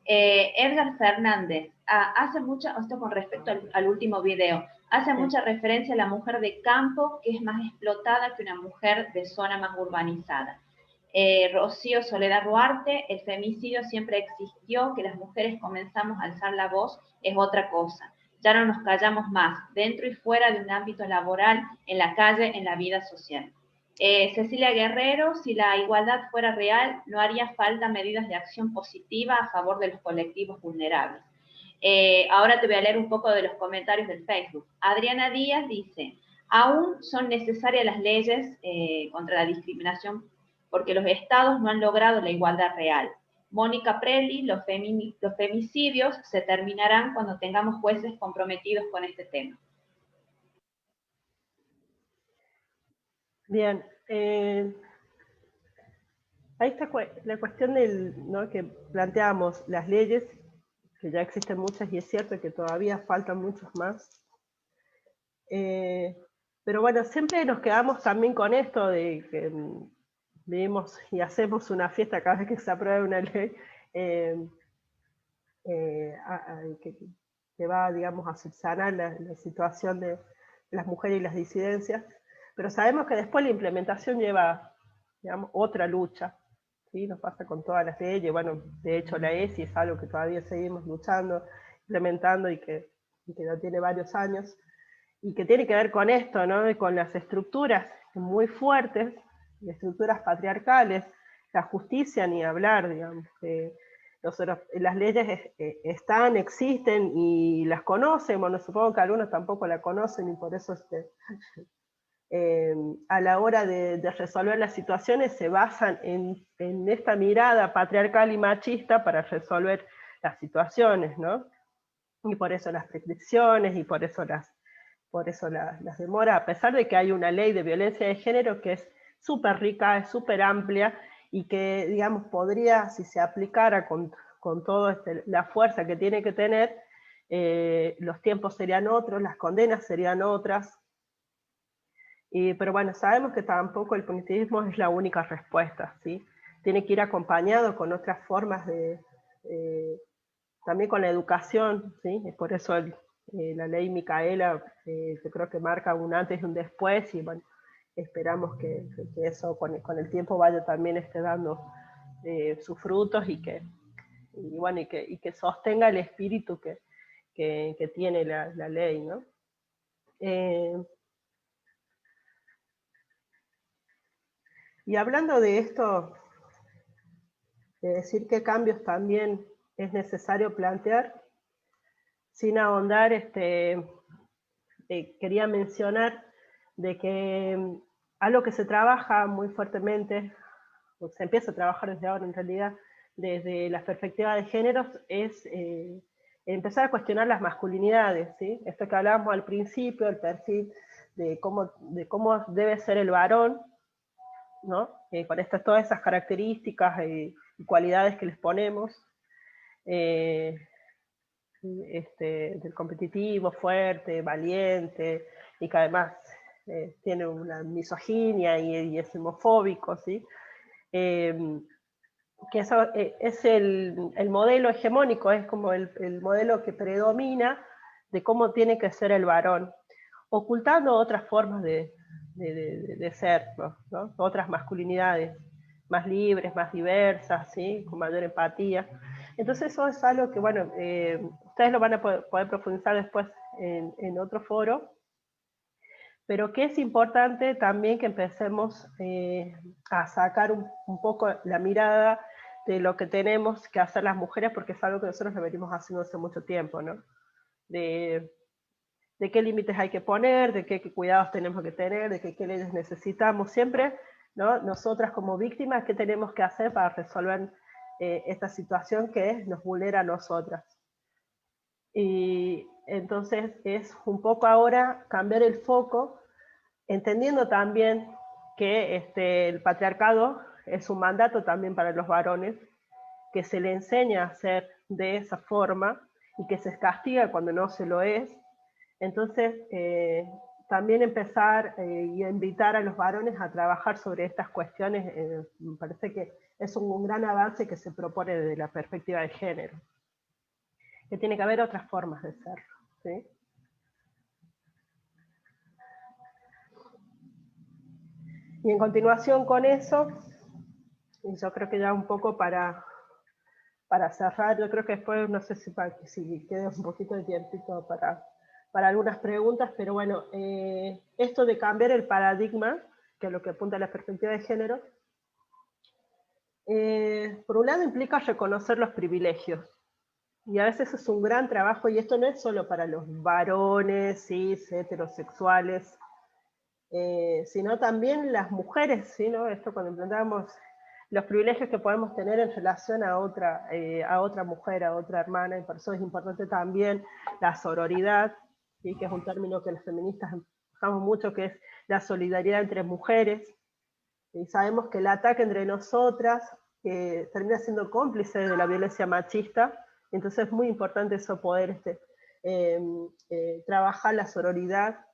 [SPEAKER 3] Edgar Fernández, hace mucha, esto con respecto al último video, hace mucha referencia a la mujer de campo que es más explotada que una mujer de zona más urbanizada. Rocío Soledad Ruarte, el femicidio siempre existió, que las mujeres comenzamos a alzar la voz es otra cosa. Ya no nos callamos más, dentro y fuera de un ámbito laboral, en la calle, en la vida social. Cecilia Guerrero, si la igualdad fuera real, no haría falta medidas de acción positiva a favor de los colectivos vulnerables. Ahora te voy a leer un poco de los comentarios del Facebook. Adriana Díaz dice, aún son necesarias las leyes contra la discriminación porque los estados no han logrado la igualdad real. Mónica Preli, los femicidios se terminarán cuando tengamos jueces comprometidos con este tema.
[SPEAKER 2] Bien, ahí está la cuestión ¿no?, que planteamos las leyes, que ya existen muchas y es cierto que todavía faltan muchos más. Pero bueno, siempre nos quedamos también con esto de que vivimos y hacemos una fiesta cada vez que se aprueba una ley que va, digamos, a subsanar la situación de las mujeres y las disidencias, pero sabemos que después la implementación lleva, digamos, otra lucha, ¿sí? Nos pasa con todas las leyes, bueno, de hecho la ESI es algo que todavía seguimos luchando, implementando y que ya tiene varios años, y que tiene que ver con esto, ¿no?, con las estructuras muy fuertes, estructuras patriarcales, la justicia ni hablar, digamos. Las leyes están, existen y las conocen, bueno, supongo que algunos tampoco la conocen y por eso a la hora de resolver las situaciones se basan en esta mirada patriarcal y machista para resolver las situaciones, ¿no? Y por eso las prescripciones y por eso las demoras, a pesar de que hay una ley de violencia de género que es súper rica, es súper amplia, y que, digamos, podría, si se aplicara con toda la fuerza que tiene que tener, los tiempos serían otros, las condenas serían otras, pero bueno, sabemos que tampoco el punitivismo es la única respuesta, ¿sí? Tiene que ir acompañado con otras formas también con la educación, ¿sí? Por eso la ley Micaela, yo creo que marca un antes y un después, y bueno, esperamos que eso con el tiempo vaya también dando sus frutos y que sostenga el espíritu que tiene la ley, ¿no? Y hablando de esto, de decir qué cambios también es necesario plantear, sin ahondar, quería mencionar de que algo que se trabaja muy fuertemente, o se empieza a trabajar desde ahora en realidad, desde la perspectiva de géneros, es empezar a cuestionar las masculinidades, ¿sí? Esto que hablábamos al principio, el perfil de cómo debe ser el varón, ¿no? Con todas esas características y cualidades que les ponemos, del competitivo, fuerte, valiente, y que además tiene una misoginia y es homofóbico, ¿sí? Que eso es el modelo hegemónico, es como el modelo que predomina de cómo tiene que ser el varón, ocultando otras formas de ser, ¿no? Otras masculinidades más libres, más diversas, ¿sí? Con mayor empatía. Entonces eso es algo que, bueno, ustedes lo van a poder profundizar después en otro foro, pero que es importante también que empecemos a sacar un poco la mirada de lo que tenemos que hacer las mujeres, porque es algo que nosotros lo venimos haciendo hace mucho tiempo, ¿no? De qué límites hay que poner, de qué cuidados tenemos que tener, de qué leyes necesitamos, siempre, ¿no? Nosotras como víctimas, qué tenemos que hacer para resolver esta situación que nos vulnera a nosotras. Y entonces es un poco ahora cambiar el foco, entendiendo también que el patriarcado es un mandato también para los varones, que se le enseña a hacer de esa forma y que se castiga cuando no se lo es. Entonces, también empezar y invitar a los varones a trabajar sobre estas cuestiones, me parece que es un gran avance que se propone desde la perspectiva de género, que tiene que haber otras formas de serlo, ¿sí? Y en continuación con eso, y yo creo que ya un poco para cerrar, yo creo que después, no sé si queda un poquito de tiempito para algunas preguntas, pero bueno, esto de cambiar el paradigma, que es lo que apunta a la perspectiva de género, por un lado implica reconocer los privilegios, y a veces es un gran trabajo, y esto no es solo para los varones, cis, heterosexuales, sino también las mujeres, ¿sí, no? Esto cuando enfrentamos los privilegios que podemos tener en relación a otra mujer, a otra hermana, y por eso es importante también la sororidad, ¿sí? Que es un término que las feministas usamos mucho, que es la solidaridad entre mujeres, y sabemos que el ataque entre nosotras termina siendo cómplice de la violencia machista, entonces es muy importante eso, poder trabajar la sororidad,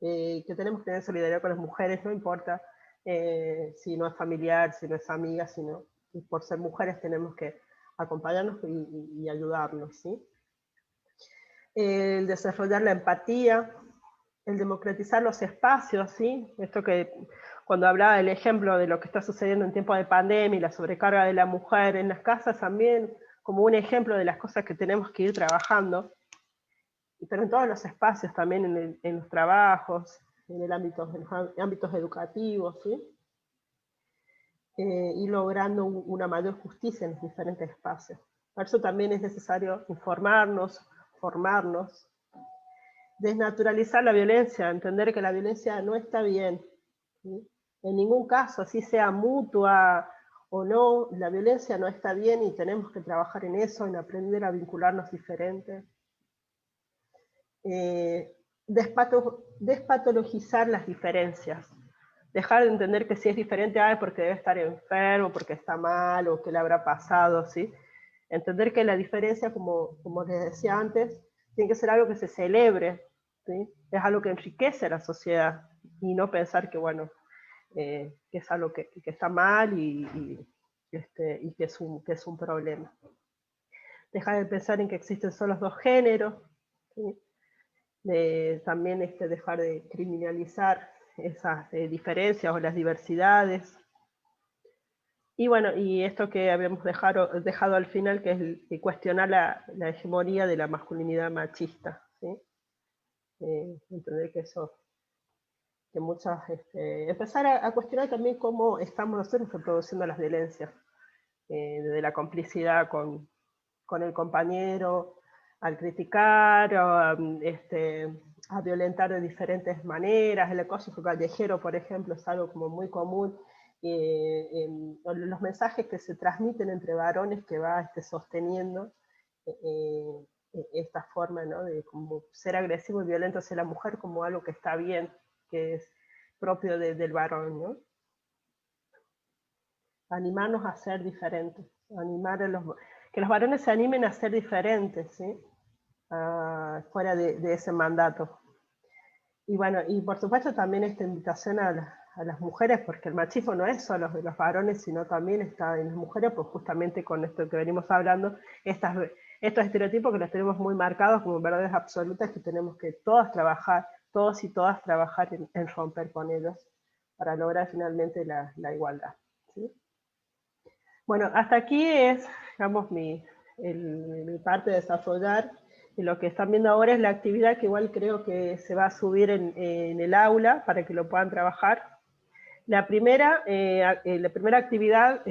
[SPEAKER 2] que tenemos que tener solidaridad con las mujeres, no importa si no es familiar, si no es amiga, sino que por ser mujeres tenemos que acompañarnos y ayudarnos, ¿sí? El desarrollar la empatía, el democratizar los espacios, ¿sí? Esto que cuando hablaba del ejemplo de lo que está sucediendo en tiempos de pandemia y la sobrecarga de la mujer en las casas también, como un ejemplo de las cosas que tenemos que ir trabajando, pero en todos los espacios, también en los trabajos, en los ámbitos educativos, ¿sí? Y logrando una mayor justicia en los diferentes espacios. Por eso también es necesario informarnos, formarnos, desnaturalizar la violencia, entender que la violencia no está bien, ¿sí? En ningún caso, así sea mutua o no, la violencia no está bien y tenemos que trabajar en eso, en aprender a vincularnos diferentes. Despatologizar las diferencias, dejar de entender que si es diferente es porque debe estar enfermo, porque está mal, o que le habrá pasado, ¿sí? Entender que la diferencia, como les decía antes, tiene que ser algo que se celebre, ¿sí? Es algo que enriquece a la sociedad, y no pensar que, bueno, que es algo que está mal y que es un problema. Dejar de pensar en que existen solo dos géneros, ¿sí? También dejar de criminalizar esas diferencias o las diversidades. Y bueno, y esto que habíamos dejado al final, que es cuestionar la hegemonía de la masculinidad machista, ¿sí? Entender que eso, que muchas, empezar a cuestionar también cómo estamos nosotros reproduciendo las violencias, desde la complicidad con el compañero, al criticar, a violentar de diferentes maneras. El acoso callejero, por ejemplo, es algo como muy común. Los mensajes que se transmiten entre varones que va sosteniendo esta forma, ¿no? De como ser agresivo y violento hacia la mujer como algo que está bien, que es propio del varón, ¿no? Animarnos a ser diferentes, que los varones se animen a ser diferentes, ¿sí? Fuera de ese mandato. Y bueno, y por supuesto también esta invitación a las mujeres, porque el machismo no es solo de los varones, sino también está en las mujeres, pues justamente con esto que venimos hablando, estos estereotipos que los tenemos muy marcados como verdades absolutas, que tenemos que todos y todas trabajar en romper con ellos para lograr finalmente la igualdad, ¿sí? Bueno, hasta aquí es, digamos, mi parte de desarrollar. Y lo que están viendo ahora es la actividad que igual creo que se va a subir en el aula para que lo puedan trabajar. La primera actividad,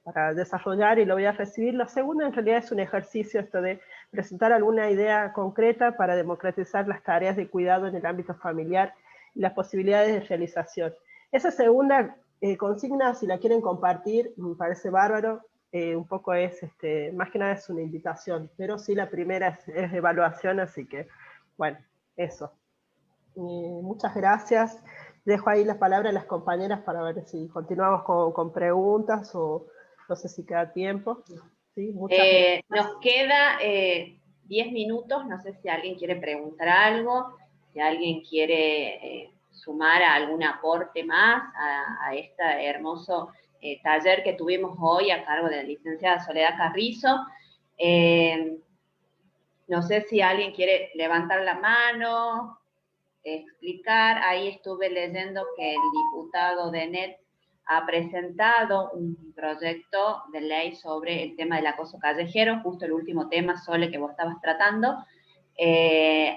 [SPEAKER 2] para desarrollar y lo voy a recibir. La segunda en realidad es un ejercicio esto de presentar alguna idea concreta para democratizar las tareas de cuidado en el ámbito familiar y las posibilidades de realización. Esa segunda consigna, si la quieren compartir, me parece bárbaro. Un poco es, más que nada es una invitación, pero sí la primera es evaluación, así que, bueno, eso. Muchas gracias. Dejo ahí la palabra a las compañeras para ver si continuamos con preguntas o no sé si queda tiempo. ¿Sí? Muchas gracias.
[SPEAKER 3] Nos queda 10 minutos, no sé si alguien quiere preguntar algo, si alguien quiere sumar algún aporte más a este hermoso taller que tuvimos hoy a cargo de la licenciada Soledad Carrizo. No sé si alguien quiere levantar la mano, explicar. Ahí estuve leyendo que el diputado de NET ha presentado un proyecto de ley sobre el tema del acoso callejero, justo el último tema, Sole, que vos estabas tratando.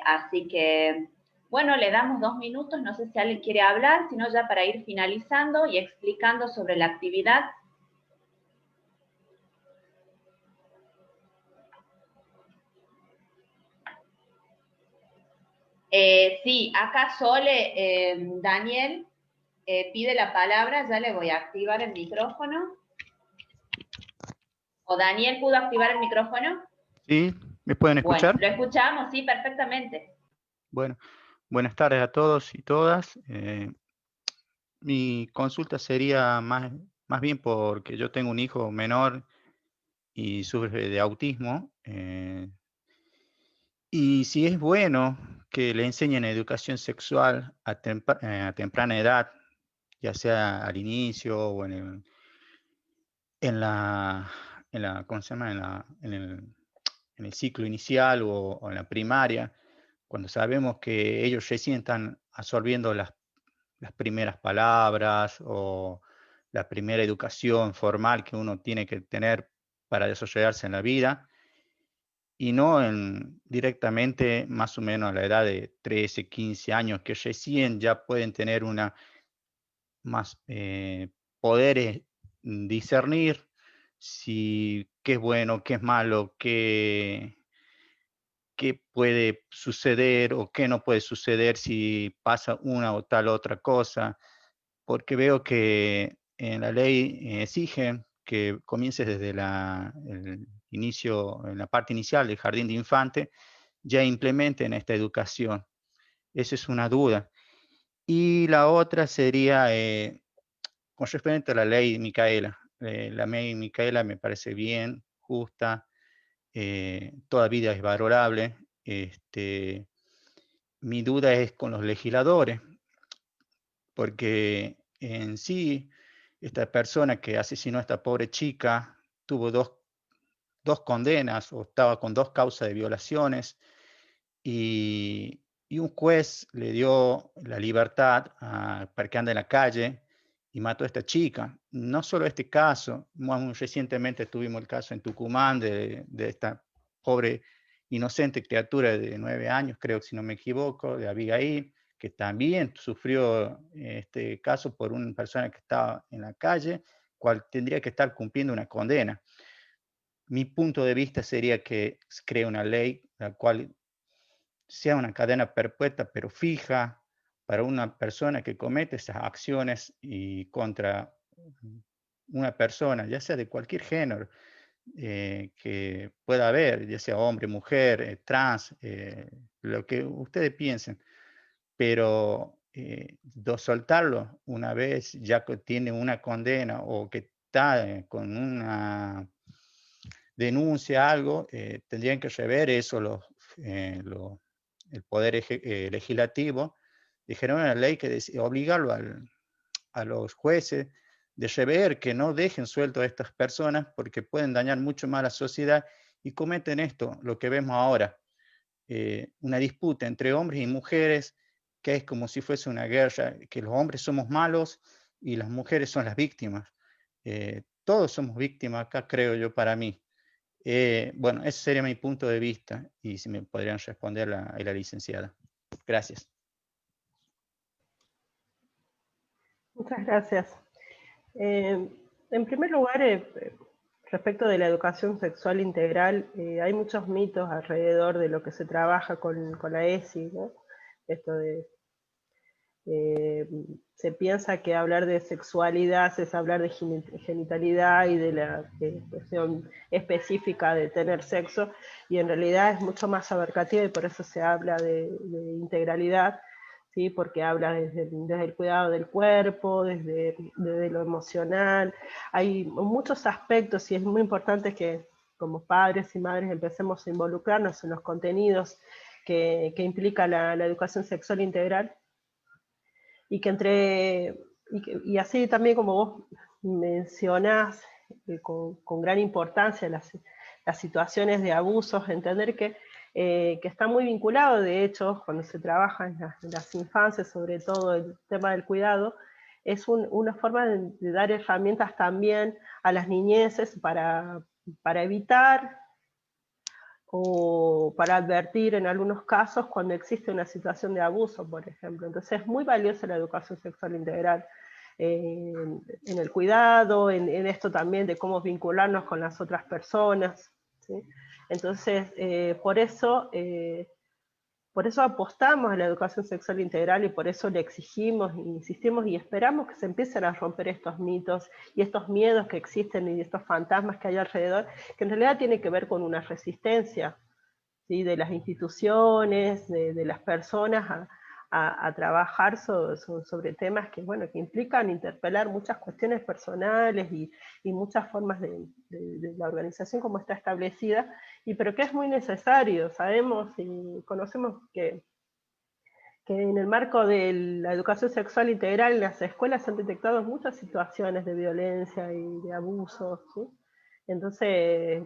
[SPEAKER 3] Así que, bueno, le damos 2 minutos, no sé si alguien quiere hablar, sino ya para ir finalizando y explicando sobre la actividad. Sí, acá Sole, Daniel pide la palabra, ya le voy a activar el micrófono. ¿O Daniel pudo activar el micrófono?
[SPEAKER 8] Sí, ¿me pueden escuchar?
[SPEAKER 3] Bueno, lo escuchamos, sí, perfectamente.
[SPEAKER 8] Bueno, buenas tardes a todos y todas. Mi consulta sería más bien porque yo tengo un hijo menor y sufre de autismo. Y si es bueno que le enseñen educación sexual a temprana edad, ya sea al inicio o ¿cómo se llama? En el ciclo inicial o en la primaria, cuando sabemos que ellos recién están absorbiendo las primeras palabras o la primera educación formal que uno tiene que tener para desarrollarse en la vida, y no directamente más o menos a la edad de 13, 15 años, que recién ya pueden tener poder discernir qué es bueno, qué es malo, qué puede suceder o qué no puede suceder si pasa una o tal otra cosa, porque veo que en la ley exigen que comiences desde el inicio, en la parte inicial del jardín de infante, ya implementen esta educación. Esa es una duda. Y la otra sería con respecto a la ley Micaela. La ley Micaela me parece bien, justa, toda vida es valorable. Mi duda es con los legisladores, porque en sí, esta persona que asesinó a esta pobre chica tuvo dos condenas o estaba con 2 causas de violaciones y y un juez le dio la libertad para que ande en la calle y mató a esta chica. No solo este caso, muy recientemente tuvimos el caso en Tucumán de esta pobre inocente criatura de 9 años, creo que si no me equivoco, de Abigail, que también sufrió este caso por una persona que estaba en la calle, cual tendría que estar cumpliendo una condena. Mi punto de vista sería que se cree una ley la cual sea una cadena perpetua pero fija para una persona que comete esas acciones y contra una persona, ya sea de cualquier género que pueda haber, ya sea hombre, mujer, trans, lo que ustedes piensen, pero soltarlo una vez ya que tiene una condena o que está con una denuncia, algo, tendrían que rever eso el Poder Legislativo, dijeron una ley que obligarlo a los jueces de rever que no dejen suelto a estas personas porque pueden dañar mucho más a la sociedad y cometen esto, lo que vemos ahora, una disputa entre hombres y mujeres que es como si fuese una guerra, que los hombres somos malos y las mujeres son las víctimas. Todos somos víctimas acá, creo yo, para mí. Bueno, ese sería mi punto de vista y si me podrían responder la licenciada. Gracias.
[SPEAKER 2] Muchas gracias. En primer lugar, respecto de la educación sexual integral, hay muchos mitos alrededor de lo que se trabaja con la ESI, ¿no? Esto de se piensa que hablar de sexualidad es hablar de genitalidad y de la cuestión específica de tener sexo, y en realidad es mucho más abarcativa y por eso se habla de integralidad, ¿sí? Porque habla desde el cuidado del cuerpo, desde lo emocional. Hay muchos aspectos y es muy importante que como padres y madres empecemos a involucrarnos en los contenidos que implica la educación sexual integral. Y así también como vos mencionás con gran importancia las situaciones de abusos, entender que está muy vinculado, de hecho, cuando se trabaja en las infancias, sobre todo el tema del cuidado, es una forma de dar herramientas también a las niñeces para evitar o para advertir en algunos casos cuando existe una situación de abuso, por ejemplo. Entonces es muy valiosa la educación sexual integral en el cuidado, en esto también de cómo vincularnos con las otras personas, ¿sí? Entonces, por eso apostamos a la educación sexual integral y por eso le exigimos, insistimos y esperamos que se empiecen a romper estos mitos y estos miedos que existen y estos fantasmas que hay alrededor, que en realidad tiene que ver con una resistencia, ¿sí? De las instituciones, de las personas a trabajar sobre temas que, bueno, que implican interpelar muchas cuestiones personales y muchas formas de la organización como está establecida, pero que es muy necesario. Sabemos y conocemos que en el marco de la educación sexual integral en las escuelas se han detectado muchas situaciones de violencia y de abuso, ¿sí? Entonces,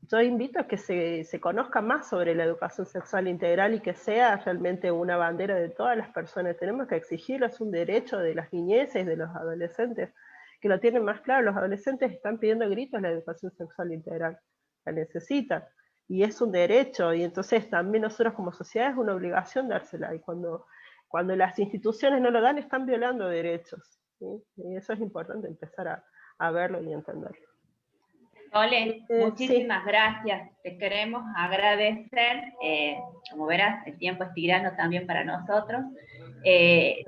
[SPEAKER 2] yo invito a que se conozca más sobre la educación sexual integral y que sea realmente una bandera de todas las personas. Tenemos que exigirlo, es un derecho de las niñeces, de los adolescentes, que lo tienen más claro. Los adolescentes están pidiendo a gritos la educación sexual integral, la necesitan, y es un derecho, y entonces también nosotros como sociedad es una obligación dársela, y cuando las instituciones no lo dan, están violando derechos, ¿sí? Y eso es importante empezar a verlo y entenderlo.
[SPEAKER 3] Ole, muchísimas gracias. Te queremos agradecer. Como verás, el tiempo es tirano también para nosotros.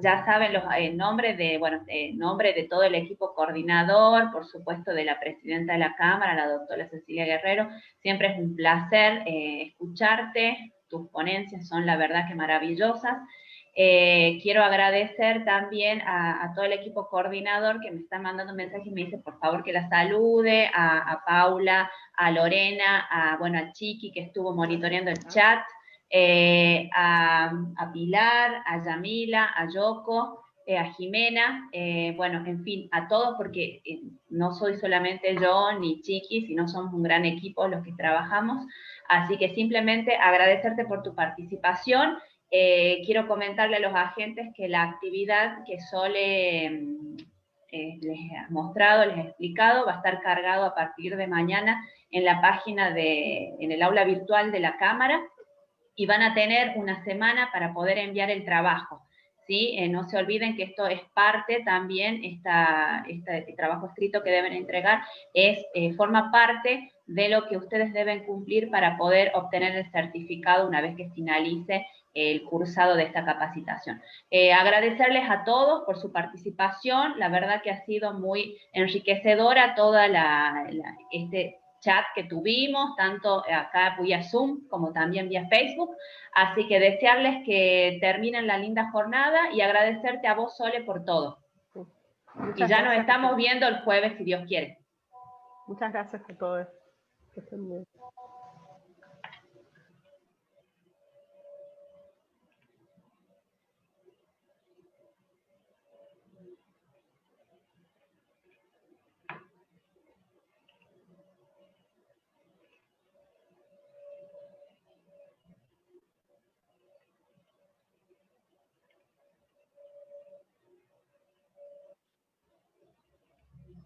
[SPEAKER 3] Ya saben en nombre de todo el equipo coordinador, por supuesto de la presidenta de la Cámara, la doctora Cecilia Guerrero, siempre es un placer escucharte. Tus ponencias son la verdad que maravillosas. Quiero agradecer también a todo el equipo coordinador que me está mandando mensajes y me dice por favor que la salude, a Paula, a Lorena, a Chiqui que estuvo monitoreando el chat, a Pilar, a Yamila, a Yoko, a Jimena, bueno, en fin, a todos, porque no soy solamente yo ni Chiqui, sino somos un gran equipo los que trabajamos, así que simplemente agradecerte por tu participación. Quiero comentarle a los agentes que la actividad que Sole les ha mostrado, les ha explicado, va a estar cargado a partir de mañana en la página en el aula virtual de la Cámara, y van a tener una semana para poder enviar el trabajo. ¿Sí? No se olviden que esto es parte también, este trabajo escrito que deben entregar forma parte de lo que ustedes deben cumplir para poder obtener el certificado una vez que finalice el cursado de esta capacitación. Agradecerles a todos por su participación, la verdad que ha sido muy enriquecedora toda este chat que tuvimos, tanto acá vía Zoom como también vía Facebook, así que desearles que terminen la linda jornada y agradecerte a vos, Sole, por todo. Y ya nos estamos viendo el jueves, si Dios quiere.
[SPEAKER 2] Muchas gracias a todos. Que estén bien.